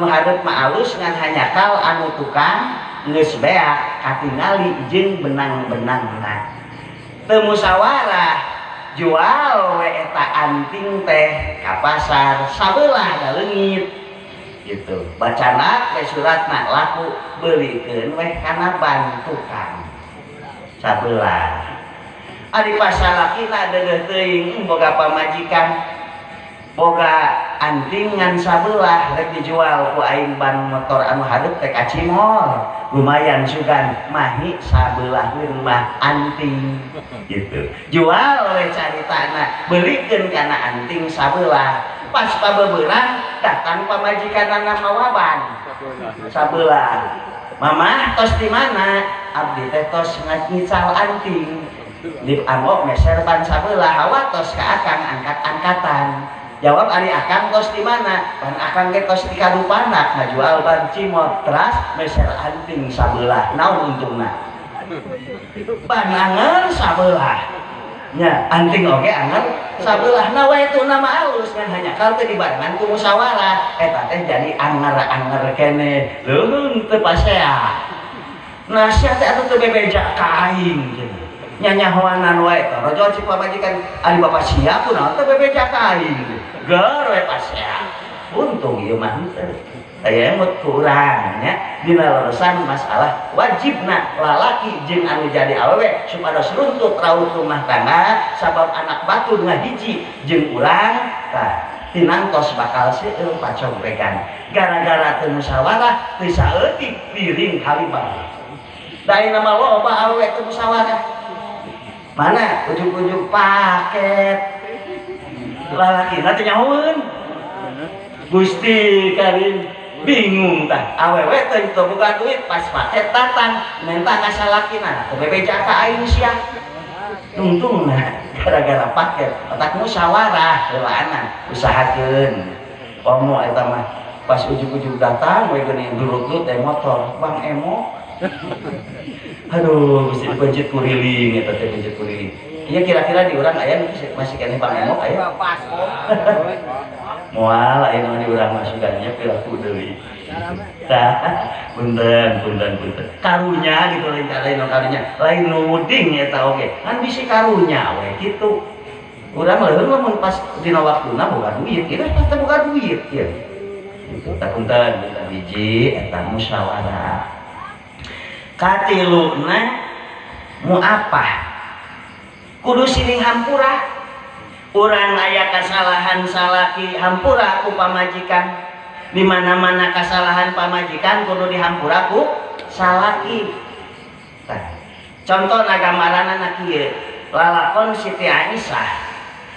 hareup mah alus ngan hanya kal anu tukang geus beak katingali jeung benang-benangna teu musyawarah jual we eta anting teh ka pasar sabelah da leungit gitu. Bacana we suratna laku beulikeun we kana ban tukang sabelah. Ari pasalakina deudeuh teuing boga pamajikan boga anting ngan sabelah rek dijual ku aing ban motor anu hadeup teh ka Cimol lumayan sugan mahi sabelahkeun mah anting gitu. Jual we caritana beulikeun kana anting sabelah pas pabebeurang datang pamajikanana mawa ban sabelah. Mamah tos di mana? Abdi teh tos ngical anting. Lip amok meser ban sabelah hawa tos ka akang angkat-angkatan. Jawab ari akang tos di mana? Ban akang ge tos di Kadupana ngajual ban Cimot teras meser anting sabelah. Naon untungna? Ban anger sabelah. Nya anting oge anger sabelah. Nah we itu nama alus ngan hanya kal teh dibarengan ku musyawarah eta teh jadi anger-anger kene leuweung teu pasea. Nah sia teh atuh teu bebeja ka aing gitu. Nya nyahoanan wae teh rojol si pamajikan ari bapak sia kunaon teu bebeja ka aing. Geur we pasea. Untung ieu mah teu. Aya emut kurang nya dina leresan masalah wajibna lalaki jeung anu jadi awewe supados runtut raut rumah tangga sabab anak batur ngahiji jeung urang tah tinangtos bakal seueur pacongregan gara-gara teu musyawarah teu saeutik piring halibang. Da ayeuna mah loba awewe teu musyawarah. Mana ujug-ujug paket lalakina teh nyahoeun. Gusti Karim bingung tah awewe teh teu boga duit pas paket datang minta ka salakina teu bebeja ka aing sia tungtungna gara-gara paket otak musyawarah heulaana usahakeun pomo eta mah pas ujug-ujug datang we geuning durut-durut teh motor Bang Emo aduh mesti dipencet kuriling eta teh pencet kuriling ieu kira-kira di urang aya masih keneh Bang Emo aya moal aya di urang masukannya perilaku deui. Tah, punten. Karunya gitu lain karunya. Lain nu muding eta oge. Kan bisi karunya we kitu. Urang leuweung lamun pas dina waktuna boga duit, ieu pas teh boga duit kieu. Gitu. Tah punten hiji eta musyawarah. Katiluna muapah. Kudu siling hampura. Urang aya kasalahan salaki hampura ku pamajikan di mana-mana kasalahan pamajikan kudu dihampura ku salaki. Tah contoh nagamarana kieu lalakon Siti Aisyah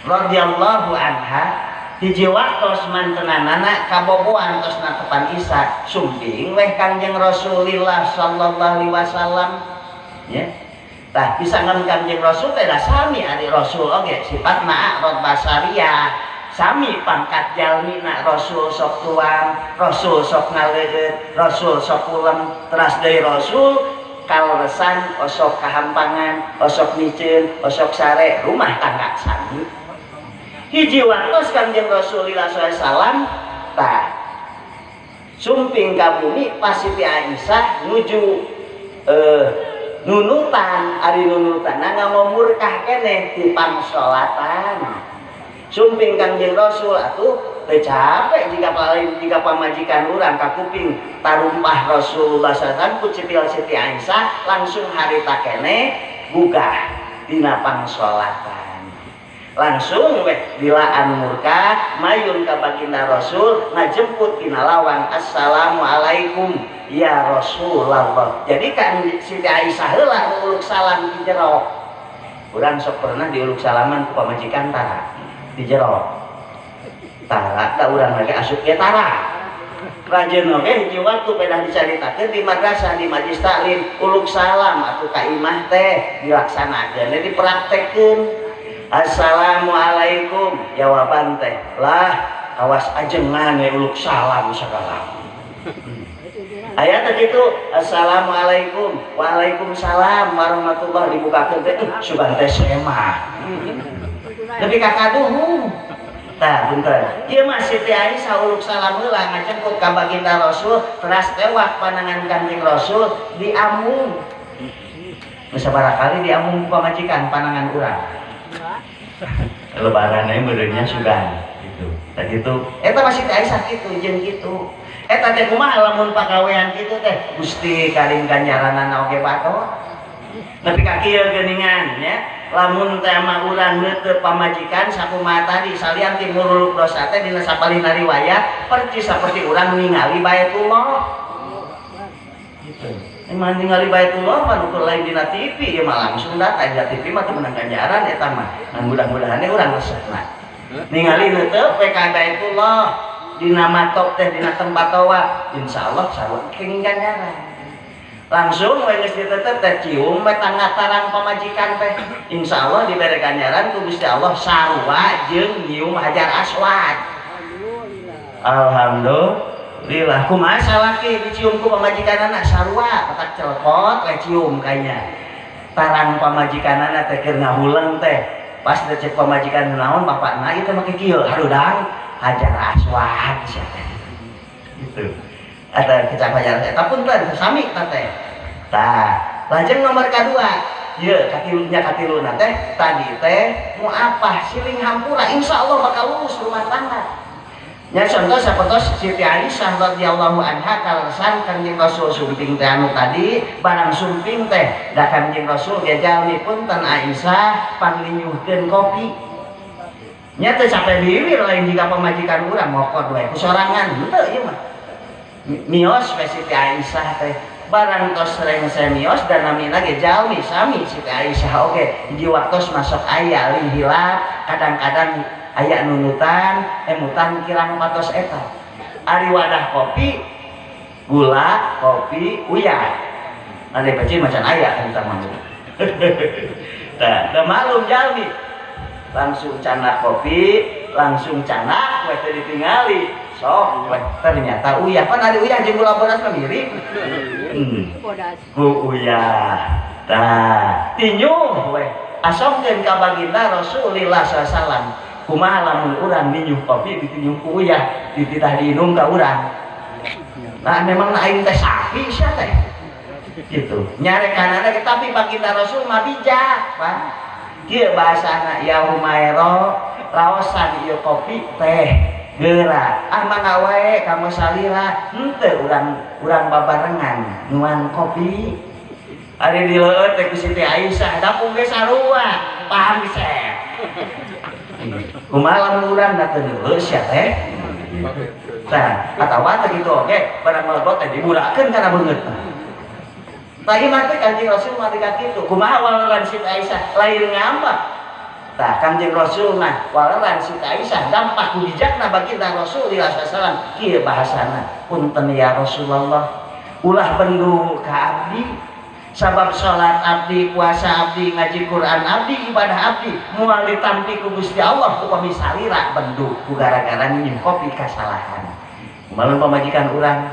radhiyallahu anha hiji waktos mantenanana kabogohan tos natepan Isa sumping weh Kangjeng Rasulillah sallallahu alaihi wasallam ya. Tah bisa ngan Kangjeng Rasul teh sami ari Rasul oge sifatna a'rad basariyah sami pangkat jalmina Rasul sok tuang Rasul sok ngaleureut Rasul sok ulem teras deui Rasul kaleresan osok kahampangan osok miceun osok sare rumah tangga sami hiji waktos Kangjeng Rasulillah SAW tah sumping ka bumi pas Siti Aisyah nuju nunutan ari nunutan ngamumurkah keneh di pangsolatan sumping Kangjeng Rasul atuh teu capek jika pamajikan urang ka kuping tarumpah Rasulullah sallallahu ku cipil Siti Aisyah langsung harita keneh gugah dina pangsolatan langsung weh dilaan murka mayun ka baginda Rasul ngajemput dina lawang assalamualaikum ya Rasulullah. Jadi kan Siti Aisyah heula uluk salam di jero. Urang sok pernah diuluk salaman ku pamajikan tara di jero. Tara da urang lagi asup ge tara. Rajin oke hiji waktu pernah dicaritakeun di madrasah di majlis taklim uluk salam atuh ka imah teh dilaksanakeun dipraktekkeun. Assalamualaikum jawaban teh lah awas ajengan we uluk salam sagala. Ayat gitu assalamualaikum waalaikumsalam warahmatullahi dibukakeun teh sugan teh semah. Lebih kakaduhung. Tah punten. Ieu mah Siti Aisyah uluk salam heula ngajengkut ka baginda Rasul teras tewak panangan Kanjeng Rasul diamung. Geus sabaraha kali diamung ku pamajikan panangan urang. Lebaran aja benernya sugan gitu. Tadi itu, eta masih Siti Aisyah gitu, jeung gitu. Eta teh kumaha lamun pagawean kitu teh Gusti karing ganjaranana oge bato. Nepi ka kieu geuningan nya. Lamun teh mah urang neuteut pamajikan sakumaha tadi salian ti muruluk dosa teh dina sapalina riwayat percis saperti urang ningali Baitullah. Gitu. Emang ningali Baitullah mah ukur lain dina TV ya mah langsung datang dina TV mah teu meunang ganjaran eta mah. Ngan mudah-mudahan urang resepna. Ningali neuteut we ka Baitullah dina matok teh dina tempat tawaf insyaallah sarua kenging ganjaran. Langsung we geus ditetep teh cium we tangga-tarang pamajikan teh insyaallah dibere ganjaran ku Gusti Allah sarua jeung nyium Hajar Aswad. Alhamdulillah kumaha salaki dicium ku pamajikanana sarua petak celpot we cium kayaknya tarang pamajikanana teh keur ngahuleng teh pas cek pamajikan naon bapakna ieu teh make kieu harudang Hajar Aswad sia teh gitu. Ada kecapayan eta punten sami teh. Tah, lajeng nomor kadua. Ieu katiluna teh tadi teh mau apa siling hampura insyaallah bakal lulus rumah tangga. Nya contoh sapertos Siti Aisyah radhiyallahu anha kalesan Kanjeng Rasul sumping teh anu tadi barang sumping teh da Kanjeng Rasul gejalmi punten Aisyah panglinyuhkeun kopi. Nya teh capek bibir lain jika pamajikan urang ngokot we kusorangan henteu ieu mah. Mios we Siti Aisyah teh barang tos sering semios dan namina ge jalmi sami Siti Aisyah oge di waktos masuk aya lin hilap kadang-kadang aya nunutan emutan kirang patos eta ari wadah kopi gula kopi uyah ane beci macan aya eta mah tah malum jalmi langsung canak kopi langsung canak we teh ditingali sok ternyata uyah kan ada uyah jeung gula bodas mah mirip uyah tah tinyuh we asongkeun ka baginda Rasulillah sallallahu kumaha lamun urang ninyuh kopi ditinyuh ku uyah dititah diinum ka urang nah memang aing teh sapi sia teh gitu nyarekanana tapi baginda Rasul mah bijak Pak kieu bahasana ya Humairo raosan ieu kopi teh geura mangga wae kamu salira henteu urang babarengan nuan kopi ari dileueut teh ku Siti Aisyah dapung ge sarua paham geus kumaha lamun urang da teu neueus sia teh tah atawa teh kitu oge barang mlebot teh diburakeun kana beungeut tah ieu mah teh Kanjeng Rasul mah teh kitu kumaha walaran Siti Aisyah lain ngambak. Nah, Kanjeng Rasul mah walaran Siti Aisyah dampak bijakna baginda Rasulullah sallallahu kieu bahasana punten ya Rasulullah ulah bendu ka abdi sabab salat abdi puasa abdi ngaji Quran abdi ibadah abdi moal ditampi ku Gusti Allah upami salira bendu ku gara-gara nyium kopi kasalahan malun pamajikan urang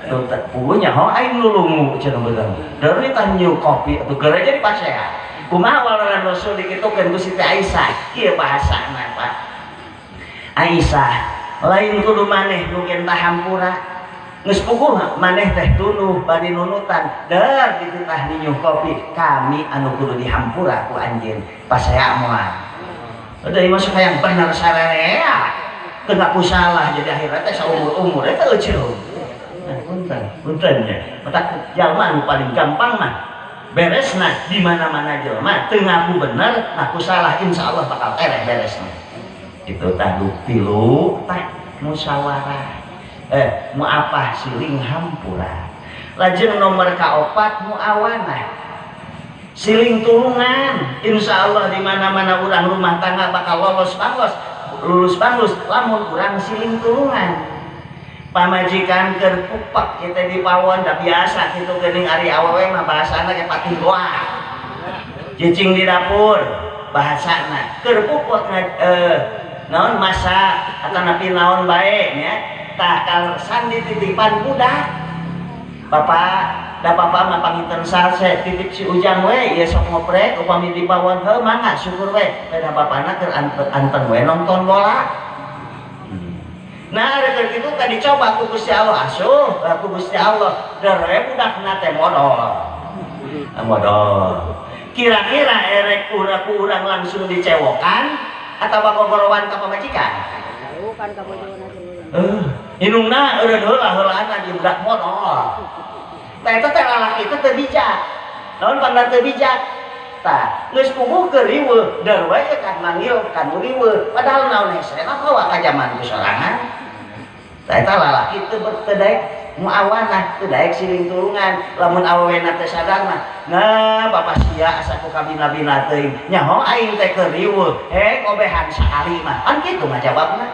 teu punya ho aing lulungu cenah beurang deui tah nyium kopi atuh gereja dipasea kumaha walaran Rasul dikitukeun ku Siti Aisyah kieu bahasana Pak Aisyah lain kudu maneh nu gen hampura geus puguh maneh teh tunuh bari nunutan der dititah ninyuh kopi kami anu kudu dihampura ku anjeun pasea moal udah masuk hayang bener sararea teu ngaku salah jadi akhirna teh saumur-umur eta euceul punten nya matak jalma anu paling gampang mah beresna di mana-mana jelema teu ngaku bener ngaku salah insyaallah bakal beresna itu tadu tilu tah musyawarah muapah siling hampura lajeng nomor kaopat muawanah siling tulungan insyaallah di mana-mana urang rumah tangga bakal lulus bangus lamun urang siling tulungan pamajikan keur pupak kita di pawon da biasa kitu geuning ari awewe mah bahasana ge patinggoa cicing di dapur bahasana keur pupuk naon masak atau napi naon bae nya tah kalsan dititipan budak bapak da bapak mah panginten salse titip si Ujang we ieu sok ngoprek upami di pawon heuh mangga syukur we da bapana keur anteng we nonton bola. Nah, ada gitu kan dicoba ku Gusti Allah asuh, ku Gusti Allah dere budakna teh modal. Modal. Kira-kira erek urang langsung dicewokan atau bagogorowan ka pamajikan? Bukan ka bojona inungna eureun heula-heulaana di budak modal. Tah eta teh lalaki teh teu bijak. Naon pangna teu bijak? Tah, geus puguh keur riweuh, dar wae kan manggil kan riweuh. Padahal naon hese mah bawa ka zaman ku sorangan. Tah eta lalaki teu daek muawanah, teu daek siling tulungan. Lamun awewena teh sadar mah, nah bapak sia asa ku kabina-bina teuing. Nyaho aing teh keur riweuh, kobehan sakali mah. Kan kitu mah jawabna.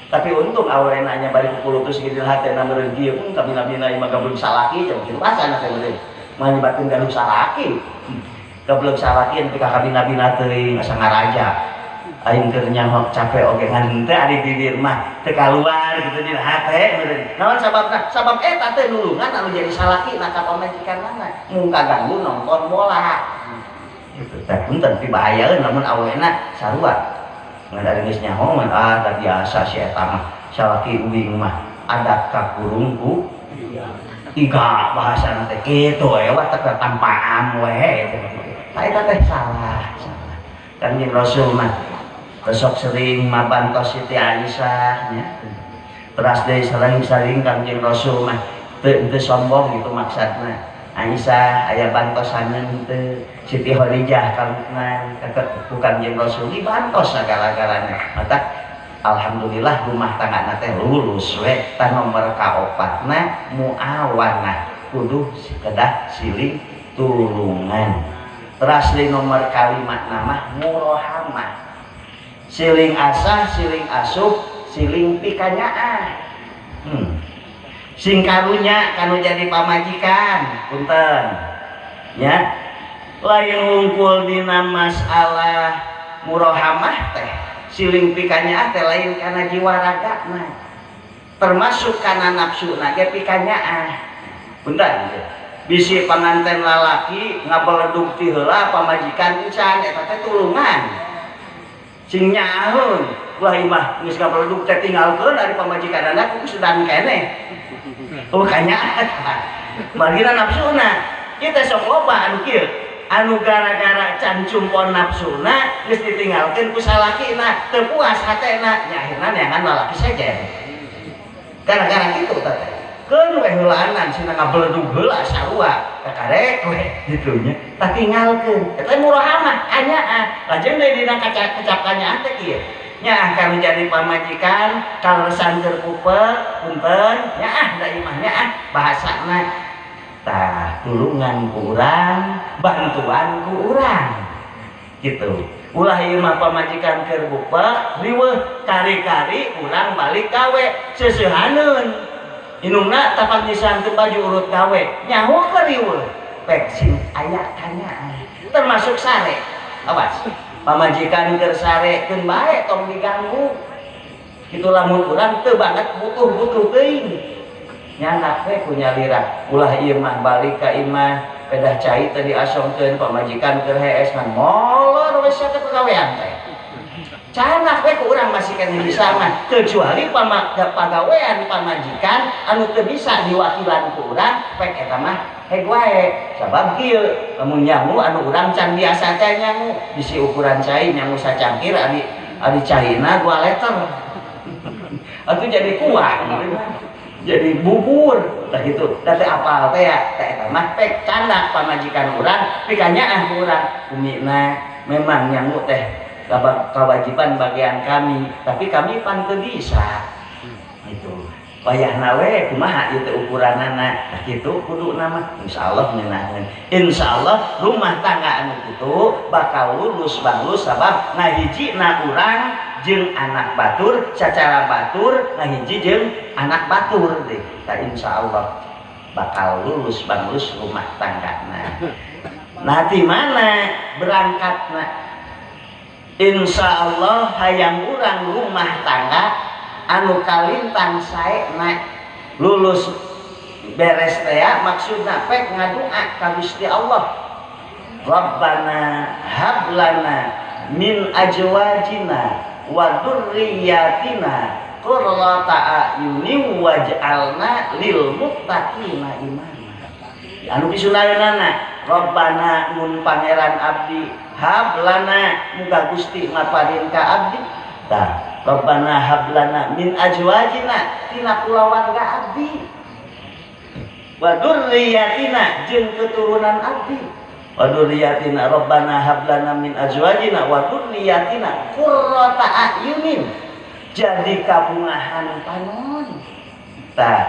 Tapi untung awewena nya bari ku kulutus geudeul hatena meureun kieu pun kabina-bina ieu mah gabung salaki jeung kitu pasana teh meureun. Mah nyebatkeun gaduh salaki. Gablek salaki nepi ka kabina-bina teuing asa ngaraja. Aing keur nyaho capek oge ngan teh ari bibir mah teu kaluar gitu dina hate meureun. Naon sababna? Sabab eta teh nulungan anu jadi salaki na ka pamajikanna mun kaganggu nonton bola. Gitu. Teh punten pibahayaeun lamun awena sarua. Ngan ari geus nyaho mah da biasa si eta mah salaki uing mah adat ka kurungku. Iga bahasana teh kitu we teh tampaan we. Tah eta teh salah. Kanjeng Rasul mah besok sering mabantos Siti Aisyah nya. Teras deui saling-saling Kanjeng Rasul mah teu sombong gitu maksudna. Aisyah aya bantosaneun teu Siti Khadijah kalunan ku Kanjeng Rasul dibantos sagala-galana. Mata alhamdulillah rumah tanggana teh lulus we. Tah nomor kaopatna muawanah kudu kedah siling tulungan. Teras di nomor kalimat nama murohamah. Siling asah, siling asuh, siling pikanyaan. Sing karunya kanu jadi pamajikan, punten. Ya. Lain ngumpul dina masalah murohamah teh, siling pikanyaan teh lain kana jiwa ragana. Termasuk kana nafsuna ge pikanyaan. Punten. Bisi panganten lalaki ngabeledug ti heula pamajikan encan eta teh tulungan. Sing nyaheun ulah imah geus ngabeledug teh tinggalkeun ari pamajikanana ku sedang keneh. Oh kanyaan. Margina nafsuna. Ieu teh sok loba anu kieu. Anu gara-gara can cumpon nafsuna geus ditinggalkeun ku salakina teu puas hatena nya akhirna neangan lalaki sejen. Gara-gara kitu teh. Keun we heulaanan sina ngabeledug heula sarua kakarek we kitu nya tah tinggalkeun eta murohamah anyaan lajeng deui dina kecap kanyaan teh kieu nya kanu jadi pamajikan kaleresan keur pupek punten nya da imah nya bahasana tah tulungan ku urang bantuan ku urang gitu. Ulah ieu mah pamajikan keur pupek riweuh kari-kari urang balik gawe seuseuhaneun. Inungna tapak disangkeun baju urut gawe nyaho keur riweuh pek sing aya kanyaan termasuk sare. Awas pamajikan keur sarekeun bae tong diganggu kitu lamun urang teu banget butuh teuing nyanak we ku nyalira. Ulah ieu mah balik ka imah pedah cai teh diasongkeun pamajikan keur hees ngan molor we sia teh pagawean teh canak we ku urang masih kene bisa mah kecuali pagawean pamajikan anu teu bisa diwakilan ku urang pek eta mah heg wae sabab kieu lamun nyamu anu urang can biasa teh nyamu bisi ukuran cai nyamu sacangkir ari caina 2 liter atuh jadi kuah jadi bubur tah kitu da teh apal teh ya teh eta mah pek canak pamajikan urang pikanyaan ku urang umina memang nyamu teh kewajiban bagian kami tapi kami pan teu bisa itu wayahna we kumaha ieu teh ukuranana kitu kudu nama insyaallah ngeunahkeun insyaallah rumah tangga anu kitu bakal lulus bagus sabab ngahijina urang jeung anak batur secara batur ngahiji jeung anak batur deh. Nah, insya Allah bakal lulus bangus rumah tanggana. Nah di mana berangkatna? Insya Allah hayang urang rumah tangga anu kalintang saena lulus beres teh maksudna pek ngadoa ka Gusti Allah. Rabbana hablana min azwajina wa dzurriyyatina qurrata a'yunin waj'alna lil muttaqina imama. Anu pisunayeunana Rabbana mun pangeran abdi hablana muga Gusti ngaparin ka abdi. Tah Rabbana hablana min azwajina tina kulawarga abdi wa dzurriyyatina jeung keturunan abdi. Wa dzurriyyatina Rabbana hablana min azwajina wa dzurriyyatina qurrata a'yunin jadi kabungahan panon. Tah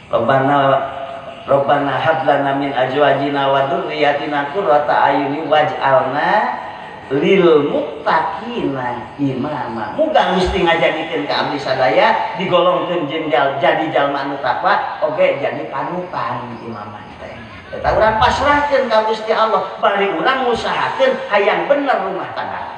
Rabbana hablana min azwajina wa dzurriyyatina qurrata a'yunin waj'alna lil muttaqina imama. Muga Gusti ngajadikeun ka abdi sadaya digolongkeun jeung jadi jalma anu takwa oge jadi panutan imamah teh. Eta urang pasrahkeun ka Gusti Allah bari urang ngusahakeun hayang bener rumah tangga.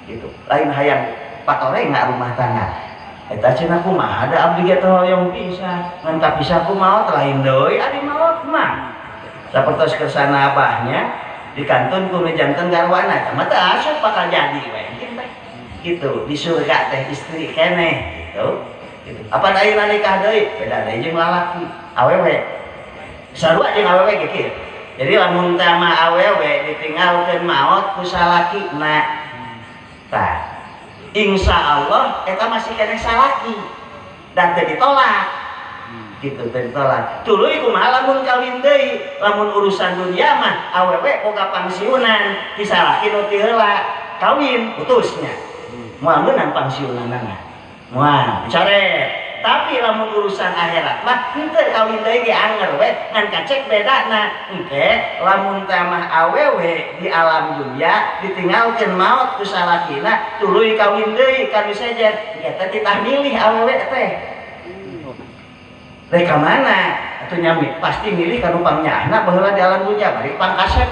Gitu. Lain hayang patorenga rumah tangga. Eta cenah kumaha ada abdi ge teh hoyong pisan. Ngan kapisah kumaha lain deui ari maot mah. Sapertos kersana abahnya dikantun ku janten garwana mah teh asup bakal jadi we gitu. Di surga teh istri keneh gitu. Apa ayeuna nikah deui beda deui jeung lalaki awewe sarua jeung awewe ge kieu. Jadi lamun teh mah awewe ditinggalkeun maot ku salakina tah insya Allah eta masih keneh salaki dan teu ditolak gitu ditolak. Tuluy kumaha lamun kawin deui, lamun urusan dunia mah awewe boga pangsiunan, disalaki nu ti heula kawin putusnya. Moal meunang pangsiunanna. Moal care. Tapi lamun urusan akhirat mah henteu kawin deui ge anger we, ngan kacek bedana. Engke lamun teh mah awewe di alam dunia ditinggalkeun maot ku salakina, tuluy kawin deui kanu saja. Eta titah milih awewe teh. Reka mana atuh nyami pasti milih kanu pangnyahna baheula di alam dunya bari pangkasep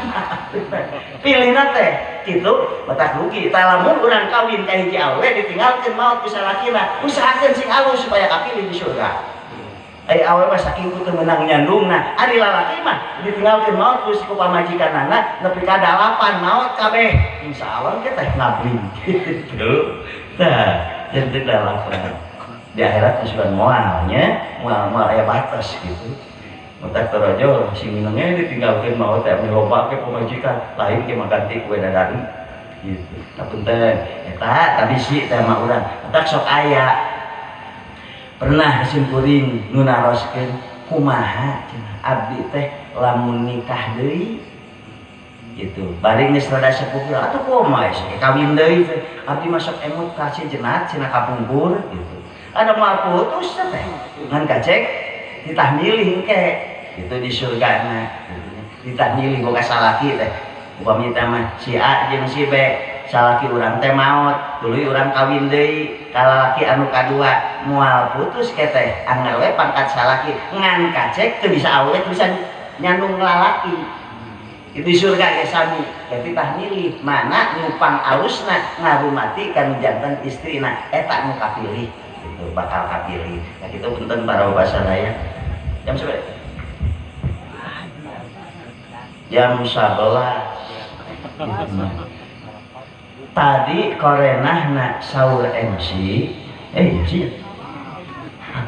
pilihna teh kitu matak rugi. Tah lamun urang kawin ka hiji awewe ditinggalkeun maot ku salakina usahakeun sing alus supaya kapilih di surga. Ai awewe saking teu meunang nyandungna ari lalaki mah ditinggalkeun maot ku pamajikanana nepi ka 8 maot kabeh insyaallah ge teh ngabling kitu. Tah jeung dalapan di akhirat sudah mualnya mual aya batas gitu. Matak torojo si minangnya ditinggalkeun maot teh miloba ke pamajikan lain ke maganti kue dadari gitu. Nah punten eta tadi si teh mah urang matak sok aya pernah simkuring nu naroskeun kumaha cenah abdi teh lamun nikah deui gitu bari geus rada sepuh atuh kumaha sih kawin deui abdi masuk emut ka si jenat cenah kapungkur gitu. Ada mal putus teh ngan kacek ditah milih engke itu di surgana ditah milih boga salaki teh upami teh mah si A jeung si B salaki urang teh maot tuluy urang kawin deui ka lalaki anu kadua moal putus ke teh anggar we pangkat salaki ngan kacek teu bisa awet bisa nyandung lalaki itu di surga ge sami tapi tah milih mana nupang alusna ngarumati kanu janten istrina eta nu kapilih itu bakal kapilih. Nah kita punten para bahasa daya jam berapa? Jam 11 tadi korenahna saur MC sih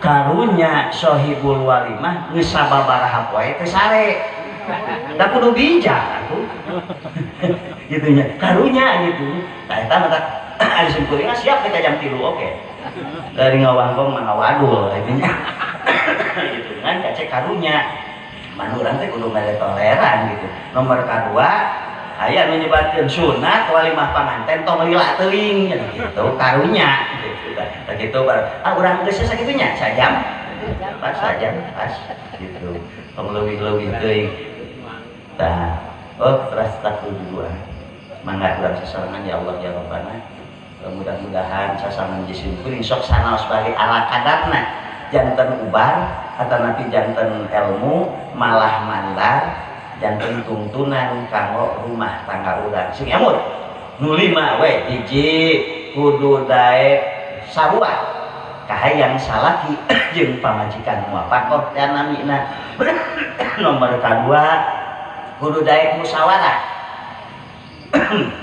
karunya sohibul walimah geus sababaraha poe teh sare da kudu bijak atuh gitu nya karunya gitu tah eta mah ari simkuring siap kita jam 3 oke. Dari ngawangkong mah ngawadul intinya gitu kan kacek karunya manurang teh kudu mere toleran gitu. Nomor kedua aya nu nyebatkeun sunat walimah panganten tong lila teuing gitu karunya gitu tah kitu urang geus sakitunya sajam pas gitu tong leuwih-leuwih teuing tah terus tak dua mangga urang sesarengan ya Allah ya Rabbana mudah-mudahan sasangan jisim kuring sok sanaos bagi ala kadarna janten ubar atau nanti janten ilmu malah mandar janten tuntunan kanggo rumah tangga urang sing emut nu lima we hiji kudu daek sarua kahayang salaki jeung pamajikan muapakoh dan namina nomor kedua kudu daek musyawarah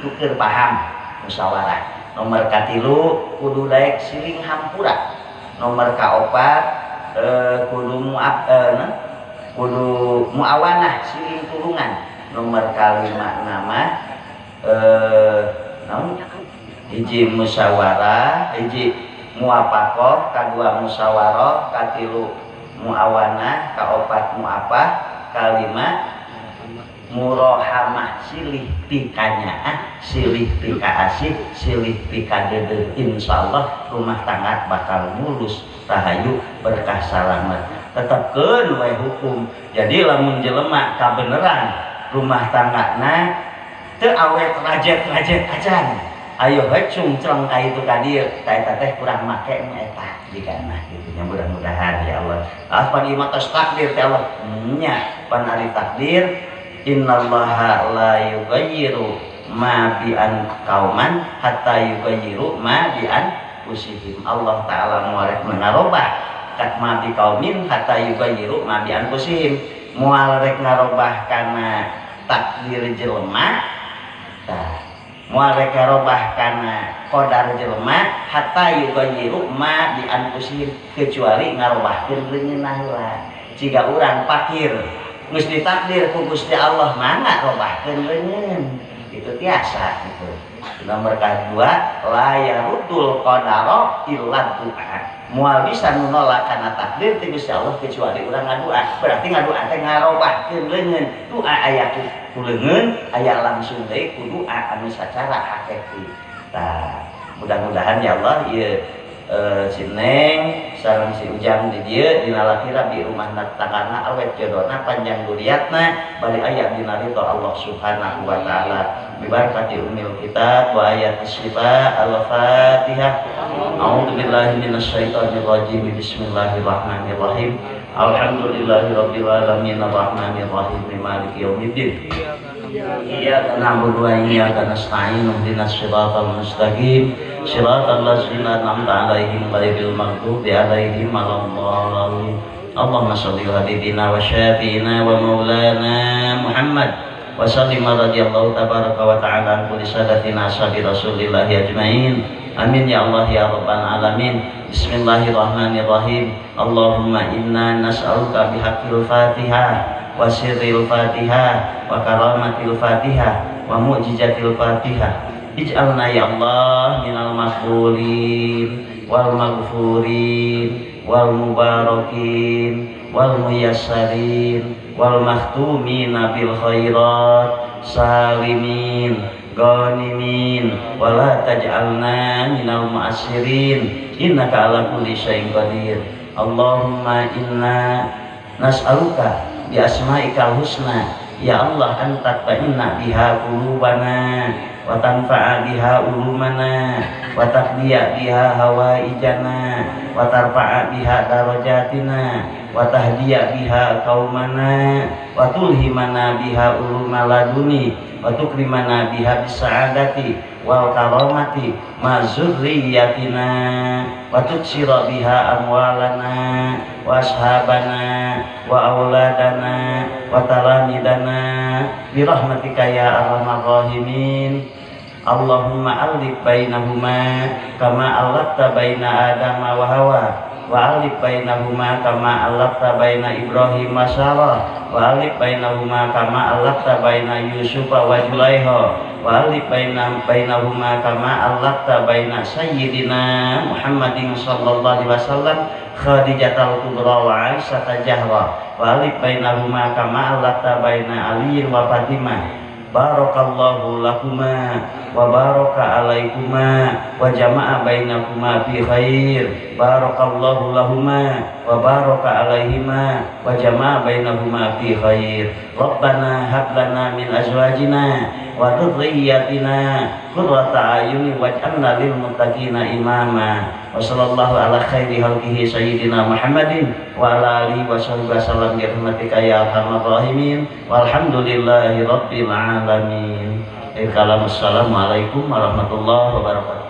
tuker paham musyawarah nomor katilu kudu daek siling hampura nomor kaopat kudu muawanah siling tulungan nomor kalima nama hiji musyawarah hiji muapakoh kadua musyawarah katilu muawanah kaopat muapah kalima murohamah silih pikanya silih pika asih silih pika dede insyaallah rumah tangga bakal mulus rahayu berkah selamat tetepkeun we hukum jadi lamun jelema kabeneran rumah tanggana teu awet rajet-rajet acan ayo we cungcreng ka itu ka dieu eta teh kurang make eta jigana gitu nya mudah-mudahan ya Allah pan ieu tos takdir teh Allah nya pan ari takdir innallaha la yughayyiru ma bi an qauman hatta yughayyiru ma bi an usihim Allah taala moal ngarobah kat ma bi qaumin hatta yughayyiru ma bi an usihim moal rek ngarobah kana takdir jelema tah moal rek ngarobah kana qadar jelema hatta yughayyiru ma bi an usihim kecuali ngarobahkeun leungeunna heula jiga urang fakir geus ditakdir ku Gusti Allah mangga robahkeun leungeun itu tiasa gitu. Nomor kedua la yarudul qadara illa du'a moal bisa nolak kana takdir ti Gusti Allah kecuali urang ngadua berarti ngadua teh ngarobahkeun leungeun doa aya ku leungeun aya langsung deui ku doa anu sacara hakiki tah mudah-mudahan ya Allah ieu si Neng sareng si Ujang di dieu dina lakira di rumah tanggana awet jodohna panjang duriatna bari aya dina ridho Allah Subhanahu wa taala bi barakati ummil kitab wa ayatis syifa al-fatihah a'udzu billahi minasyaitonir rajim bismillahirrahmanirrahim alhamdulillahirabbil alamin arrahmanir rahim maliki yaumiddin iyyaka na'budu wa iyyaka nasta'in ihdinas siratal mustaqim siratal ladzina an'amta 'alaihim ghairil maghdubi 'alaihim waladdallin Allahumma shalli ala habibina wa syafi'ina wa maulana Muhammad wa sallim radhiyallahu tabaraka wa ta'ala an kulli sadatina ashabi Rasulillah ajmain amin ya Allah ya rabbal alamin bismillahirrahmanirrahim Allahumma inna nas'aluka bihaqqil Fatihah wa sirril Fatihah wa karamatil Fatihah wa mu'jizatil Fatihah ij'alna ya Allah minal maqbulin wal maghfurin wal mubarakin wal muyassarin wal makhtumina bil khairat salimin ghanimin wala taj'alna minal mu'assirin innaka ala kulli syai'in qadir Allahumma inna nas'aluka bi asma'ikal husna ya Allah anta ta'inna biha qulubana wa tanfa'a biha ulumana wa taqdiya biha hawaijana wa tarfa'a biha darajatina wa tahdiya biha qaumana wa tulhimana biha uluma laduni wa tukrimana biha bisa'adati wal karamati ma zurriyatina wa tuksira biha amwalana wa ashabana wa auladana wa talamidana birahmatika ya arhamar rahimin Allahumma alif bainahuma kama alafta baina Adama wa Hawa wa alif bainahuma kama alafta baina Ibrahim wa Sarah wa alif bainahuma kama alafta baina Yusuf wa Julaiha wa alif bainahuma kama alafta baina Sayyidina Muhammadin sallallahu alaihi wasallam Khadijatul Kubra wa Aisyah Jahra wa alif bainahuma kama alafta baina Ali wa Fatimah barakallahu lakuma wa baraka alaikuma wa jama'a bainakuma fi khair barakallahu lahuma wa baraka alaihima wa jama'a bainahuma fi khair rabbana hab lana min azwajina wa dhurriyyatina qurrata a'yuni waj'alna lil muttaqina imama wa sallallahu ala khairi khalqihi sayyidina Muhammadin wa ala alihi wa sahbihi wasallam bi rahmatika ya arhamar rahimin walhamdulillahi rabbil alamin. Assalamualaikum warahmatullahi wabarakatuh.